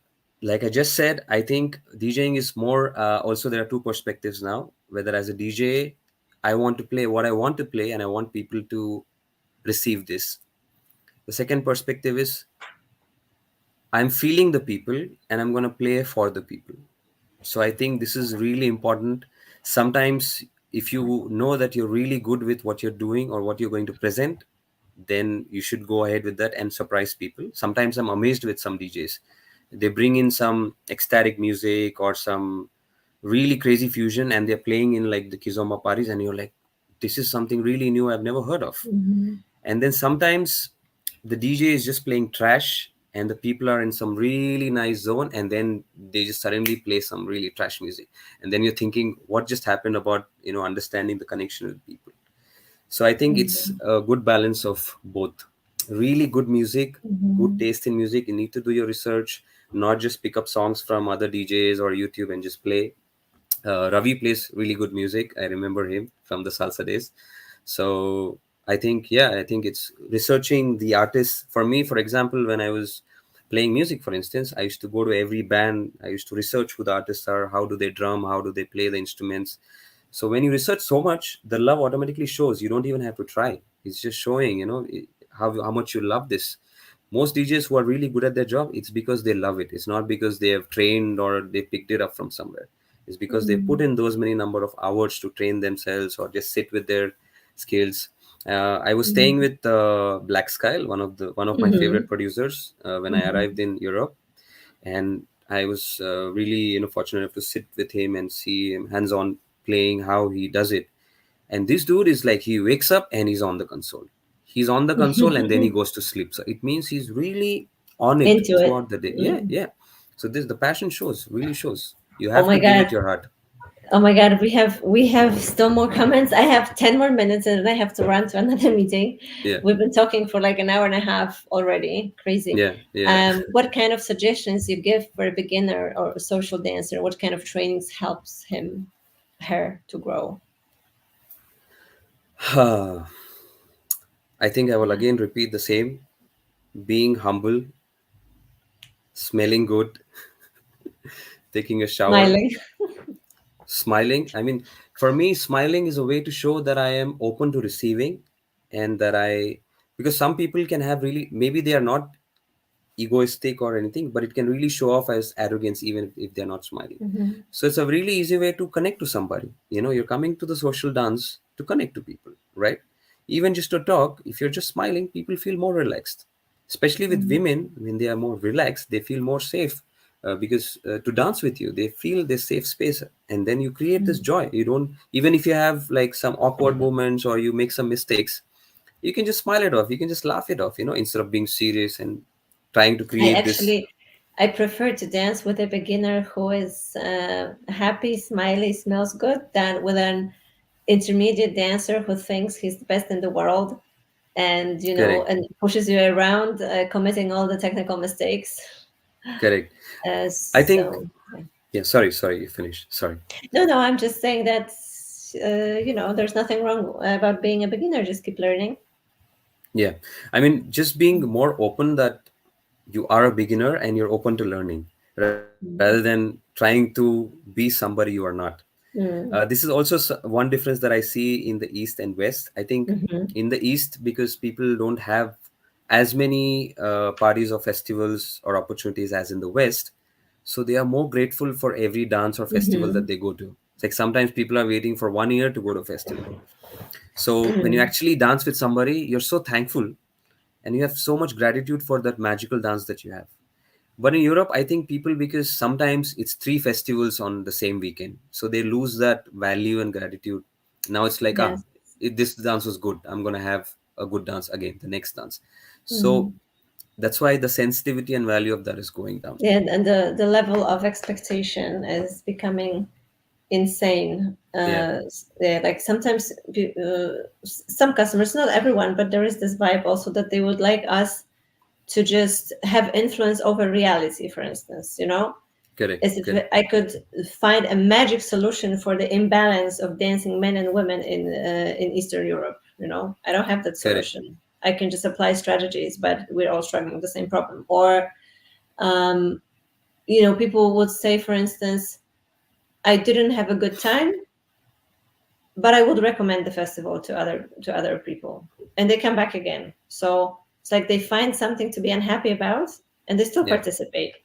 like I just said, I think DJing is more. Also, there are two perspectives now. Whether as a DJ, I want to play what I want to play, and I want people to receive this. The second perspective is I'm feeling the people, and I'm going to play for the people. So I think this is really important. Sometimes, if you know that you're really good with what you're doing or what you're going to present, then you should go ahead with that and surprise people. Sometimes I'm amazed with some DJs. They bring in some ecstatic music or some really crazy fusion, and they're playing in like the kizomba parties, and you're like, this is something really new I've never heard of. mhm, And then sometimes the DJ is just playing trash and the people are in some really nice zone, and then they just suddenly play some really trash music, and then you're thinking what just happened about understanding the connection with people. So I think it's mhm, a good balance of both. Really good music, good mhm, taste in music. You need to do your research, not just pick up songs from other DJs or YouTube and just play. Ravi plays really good music. I remember him from the salsa days. So I think, yeah, I think it's researching the artists. For me, for example, when I was playing music, for instance, I used to go to every band. I used to research who the artists are, how do they drum, how do they play the instruments. So when you research so much, the love automatically shows. You don't even have to try. It's just showing, how much you love this. Most DJs who are really good at their job, it's because they love it. It's not because they have trained or they picked it up from somewhere. It's because they put mhm, in those many number of hours to train themselves or just sit with their skills. I was staying mhm, with Black Sky, one of my favorite mhm, producers, when I mhm, arrived in Europe, and I was really fortunate enough to sit with him and see him hands on playing how he does it. And this dude is like, he wakes up and he's on the console. He's on the console and then he goes to sleep. So it means he's really on it into it. throughout the day. Yeah, Mm. yeah. So this the passion shows, really shows. You Oh have my to give God. it your heart. Oh my God, we have still more comments. I have 10 more minutes and then I have to run to another meeting. Yeah, We've been talking for like an hour and a half already. Crazy. yeah, yeah. What kind of suggestions you give for a beginner or a social dancer? What kind of trainings helps her to grow? I think I will again repeat the same: being humble, smelling good, taking a shower, Smiling. smiling. I mean, for me, smiling is a way to show that I am open to receiving, and that because some people can have really, maybe they are not egoistic or anything, but it can really show off as arrogance even if they're not smiling. Hmm. So it's a really easy way to connect to somebody. You're coming to the social dance to connect to people, right? Even just to talk, if you're just smiling, people feel more relaxed. Especially with Hmm. women, when they are more relaxed, they feel more safe, because to dance with you, they feel this safe space, and then you create this joy. You don't, even if you have like some awkward moments or you make some mistakes, you can just smile it off. You can just laugh it off, instead of being serious and trying to I create this. actually I prefer to dance with a beginner who is happy, smiley, smells good, than with an intermediate dancer who thinks he's the best in the world and Correct, and pushes you around, committing all the technical mistakes. correct. I think, So yeah. yeah, sorry, you finished. Sorry. No, I'm just saying that there's nothing wrong about being a beginner. Just keep learning. Yeah. I mean, just being more open that you are a beginner and you're open to learning rather than Mm. trying to be somebody you are not. Mm. This is also one difference that I see in the East and West. I think Hmm. in the East, because people don't have as many parties or festivals or opportunities as in the West, so they are more grateful for every dance or festival that Hmm. they go to. It's like sometimes people are waiting for 1 year to go to a festival. So when you Mm. actually dance with somebody, you're so thankful and you have so much gratitude for that magical dance that you have. But in Europe, I think people, because sometimes it's three festivals on the same weekend, so they lose that value and gratitude. Now it's like, Yes. this dance was good. I'm gonna have a good dance again, the next dance. So Mm. that's why the sensitivity and value of that is going down. Yeah, and the level of expectation is becoming insane. Yeah. Yeah, like sometimes some customers, not everyone, but there is this vibe also that they would like us to just have influence over reality, for instance, Correct. as if Correct. I could find a magic solution for the imbalance of dancing men and women in Eastern Europe. I don't have that Correct. solution. I can just apply strategies, but we're all struggling with the same problem. Or um, people would say, for instance, I didn't have a good time, but I would recommend the festival to other people, and they come back again. So it's like they find something to be unhappy about, and they still Yeah. participate,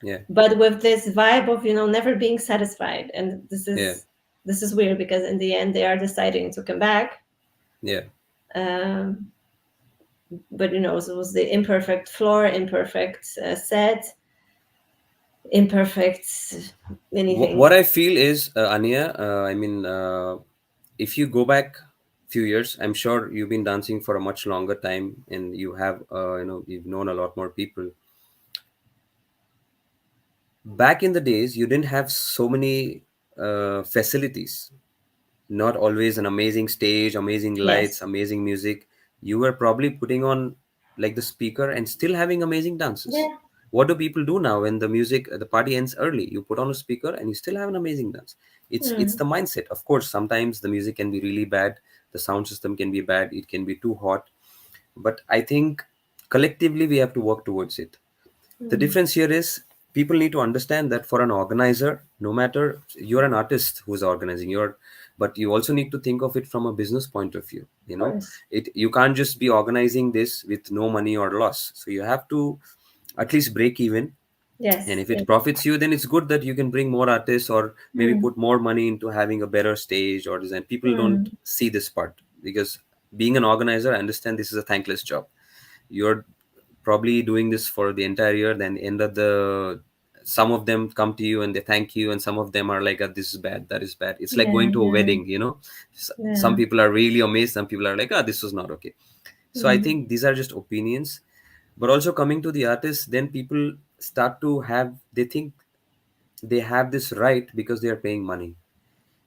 Yeah. but with this vibe of never being satisfied. And this Yeah. is this is weird, because in the end they are deciding to come back. Yeah. um, but it was the imperfect floor, imperfect set, imperfect anything. What I feel is, Anya, I mean, if you go back few years, I'm sure you've been dancing for a much longer time, and you have, you've known a lot more people. Back in the days, you didn't have so many facilities. Not always an amazing stage, amazing lights, Yes. amazing music. You were probably putting on like the speaker and still having amazing dances. Yeah. What do people do now when the music, the party ends early? You put on a speaker and you still have an amazing dance. It's Hmm. the mindset. Of course, sometimes the music can be really bad, the sound system can be bad, it can be too hot. But I think collectively we have to work towards it. The Hmm. difference here is people need to understand that for an organizer, no matter you're an artist who's organizing, but you also need to think of it from a business point of view. Of course. You can't just be organizing this with no money or loss. So you have to at least break even, and Yes. if it Yes. profits you, then it's good that you can bring more artists, or maybe Hmm. put more money into having a better stage or design. People don't Hmm. see this part, because being an organizer, I understand this is a thankless job. You're probably doing this for the entire year, then end of the some of them come to you and they thank you, and some of them are like, this is bad, that is bad. It's like Yeah. going to a Yeah. wedding. Some Yeah. people are really amazed, some people are like, this was not okay. So I Hmm. think these are just opinions. But also coming to the artists, then people start to have, they think they have this right because they are paying money.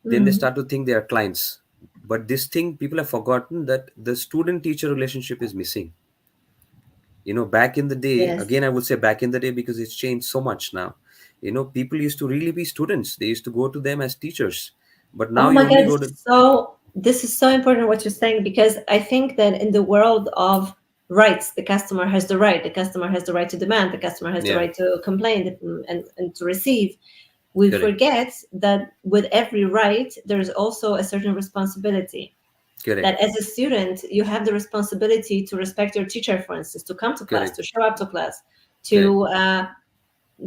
Then they Hmm. start to think they are clients. But this thing, people have forgotten that the student teacher relationship is missing. Back in the day, Yes. again, I would say back in the day, because it's changed so much now. People used to really be students, they used to go to them as teachers. But now Oh you my only God, go to. this is so important what you're saying, because I think that in the world of rights, the customer has the right. The customer has the right to demand. The customer has the Yeah. right to complain, and to receive. We Correct. forget that with every right, there's also a certain responsibility. Correct. That as a student, you have the responsibility to respect your teacher, for instance, to come to class, Correct. to show up to class, Correct.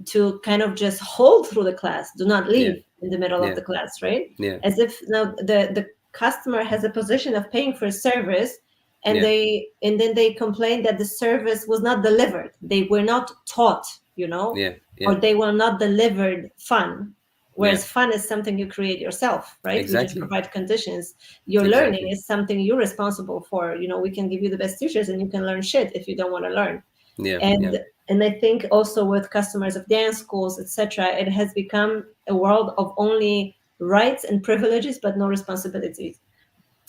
to kind of just hold through the class, do not Yeah. leave in the middle of Yeah. the class, right? Yeah. As if now the customer has a position of paying for a service, and Yeah. then they complain that the service was not delivered. They were not taught, Yeah. or Yeah. they were not delivered fun. Yeah. Whereas fun is something you create yourself, right? We just Exactly. provide conditions. Your learning Exactly. is something you're responsible for. We can give you the best teachers, and you can learn shit if you don't want to learn. Yeah. Yeah. And I think also with customers of dance schools, etc., it has become a world of only rights and privileges, but no responsibilities.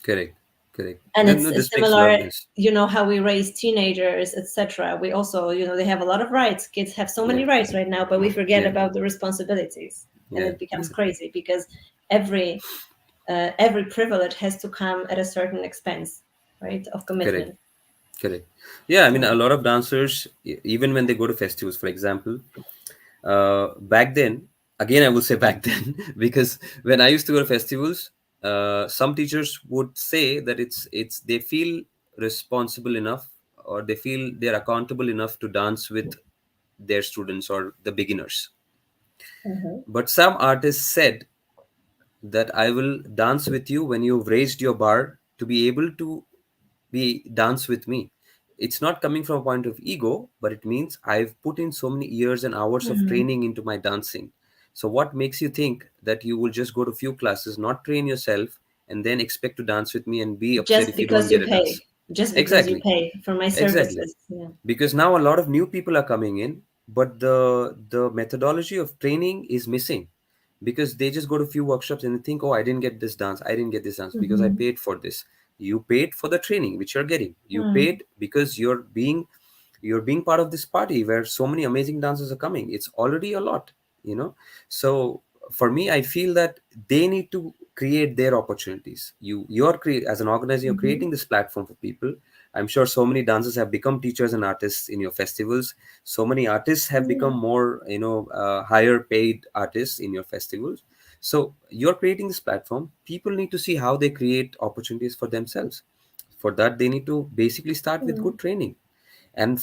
Correct. Correct. And No, it's no, this makes a lot of similar, sense. how we raise teenagers, etc. We also, they have a lot of rights. Kids have so Yeah. many rights right now, but we forget Yeah. about the responsibilities, and Yeah. it becomes Yeah. crazy, because every privilege has to come at a certain expense, right, of Correct. commitment. Correct. Yeah, I mean, Yeah. a lot of dancers, even when they go to festivals, for example, back then, again, I will say back then, because when I used to go to festivals, some teachers would say that they feel responsible enough, or they feel they're accountable enough to dance with their students or the beginners. Uh-huh. But some artists said that I will dance with you when you've raised your bar to be able to be dance with me. It's not coming from a point of ego, but it means I've put in so many years and hours of Mhm. training into my dancing. So what makes you think that you will just go to few classes, not train yourself, and then expect to dance with me and be upset Just if you don't because you get a pay, dance? just because you Exactly. pay for my Exactly. services. Yeah. Because now a lot of new people are coming in, but the methodology of training is missing. because they just go to few workshops and they think, oh, I didn't get this dance, I didn't get this dance because I Mm-hmm. paid for this. You paid for the training which you're getting. You Mm-hmm. paid because you're being part of this party where so many amazing dancers are coming. It's already a lot, you know. So for me, I feel that they need to create their opportunities. As an organizer, you're Mm-hmm. creating this platform for people. I'm sure so many dancers have become teachers and artists in your festivals. So many artists have Yeah. become more, higher paid artists in your festivals. So you're creating this platform. People need to see how they create opportunities for themselves. For that, they need to basically start with Mm-hmm. good training. And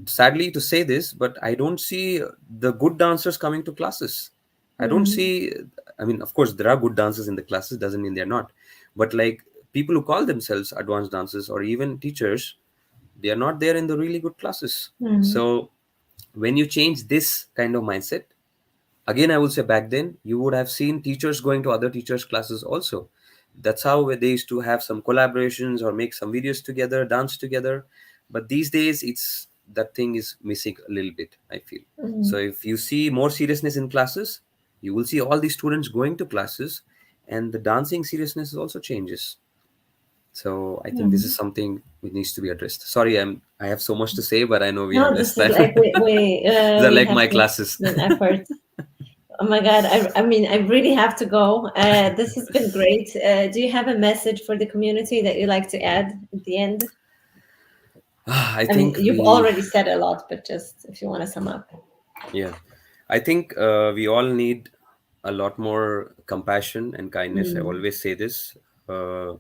sadly to say this, but I don't see the good dancers coming to classes. I don't Mm-hmm. see. I mean, of course there are good dancers in the classes, doesn't mean they're not. But like, people who call themselves advanced dancers or even teachers, they are not there in the really good classes. Mm-hmm. So when you change this kind of mindset, again, I would say back then you would have seen teachers going to other teachers classes also. That's how they used to have some collaborations or make some videos together, dance together. But these days, it's that thing is missing a little bit, I feel. Mm-hmm. So if you see more seriousness in classes, you will see all these students going to classes, and the dancing seriousness also changes. So I think this is something which needs to be addressed. Sorry, I have so much to say, but I know we have No, less this is time. like These are we like have my to classes. put an effort. Oh my God, I mean, I really have to go. This has been great. Do you have a message for the community that you like to add at the end? I I mean, think you've we already said a lot, but just if you want to sum up. Yeah, I think we all need a lot more compassion and kindness. I Mm. always say this. Uh,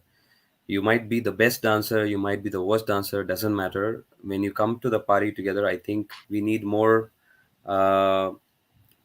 you might be the best dancer, you might be the worst dancer, doesn't matter. When you come to the party together, I think we need more uh,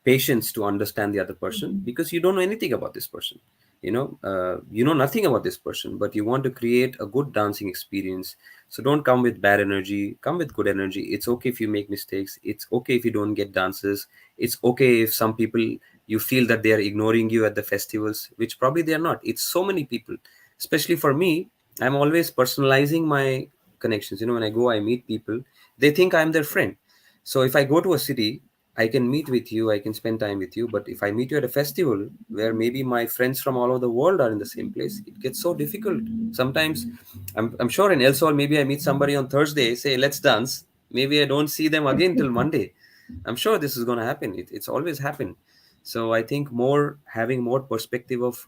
patience to understand the other person, because you don't know anything about this person. You know nothing about this person, but you want to create a good dancing experience. So don't come with bad energy, come with good energy. It's okay if you make mistakes, it's okay if you don't get dances, it's okay if some people, you feel that they are ignoring you at the festivals, which probably they are not. It's so many people. Especially for me, I'm always personalizing my connections. When I go, I meet people, they think I'm their friend. So if I go to a city, I can meet with you, I can spend time with you. But if I meet you at a festival where maybe my friends from all over the world are in the same place, it gets so difficult. Sometimes I'm sure in elSol, maybe I meet somebody on Thursday, say, let's dance. Maybe I don't see them again till Monday. I'm sure this is going to happen. It's always happened. So I think having more perspective of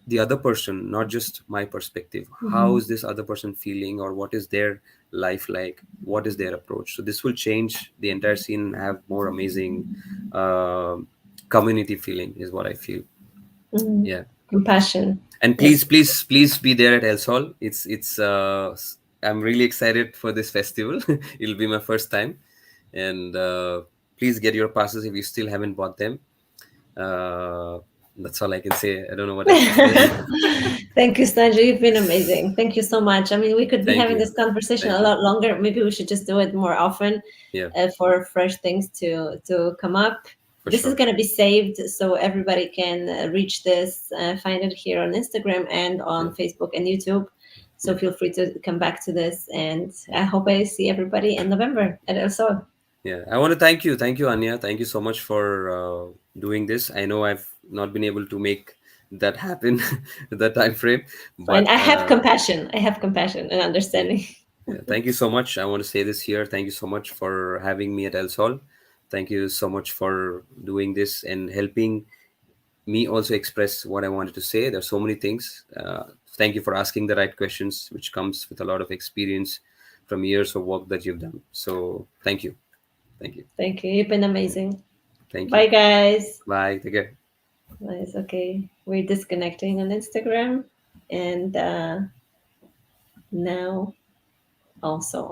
the other person, not just my perspective. How is Mhm. this other person feeling, or what is their life like? What is their approach? So this will change the entire scene and have more amazing uh, community feeling, is what I feel. Mhm. Yeah. Compassion. And please, Yes. please, please be there at elSol. I'm really excited for this festival. It'll be my first time. And please get your passes if you still haven't bought them. uh, that's all I can say. I don't know what else to say. Thank you, Sanjay. You've been amazing. Thank you so much. I mean, we could be Thank having you. this conversation a Thank you. lot longer. Maybe we should just do it more often Yeah, for fresh things to come up. for This is sure. going to be saved so everybody can reach this, find it here on Instagram and Yeah, on Facebook and YouTube. So yeah, feel free to come back to this. And I hope I see everybody in November at El Sol. yeah. I want to thank you. Thank you, Anya. Thank you so much for doing this. I know I've not been able to make that happen that time frame, Fine. but I have compassion. I have compassion and yeah, understanding. yeah. Thank you so much. I want to say this here. Thank you so much for having me at El Sol. Thank you so much for doing this and helping me also express what I wanted to say. There's so many things. Thank you for asking the right questions, which comes with a lot of experience from years of work that you've done. So thank you. Thank you. Thank you. You've been amazing. Thank you. Bye, guys. Bye. Take care. Nice. Okay. We're disconnecting on Instagram and now also on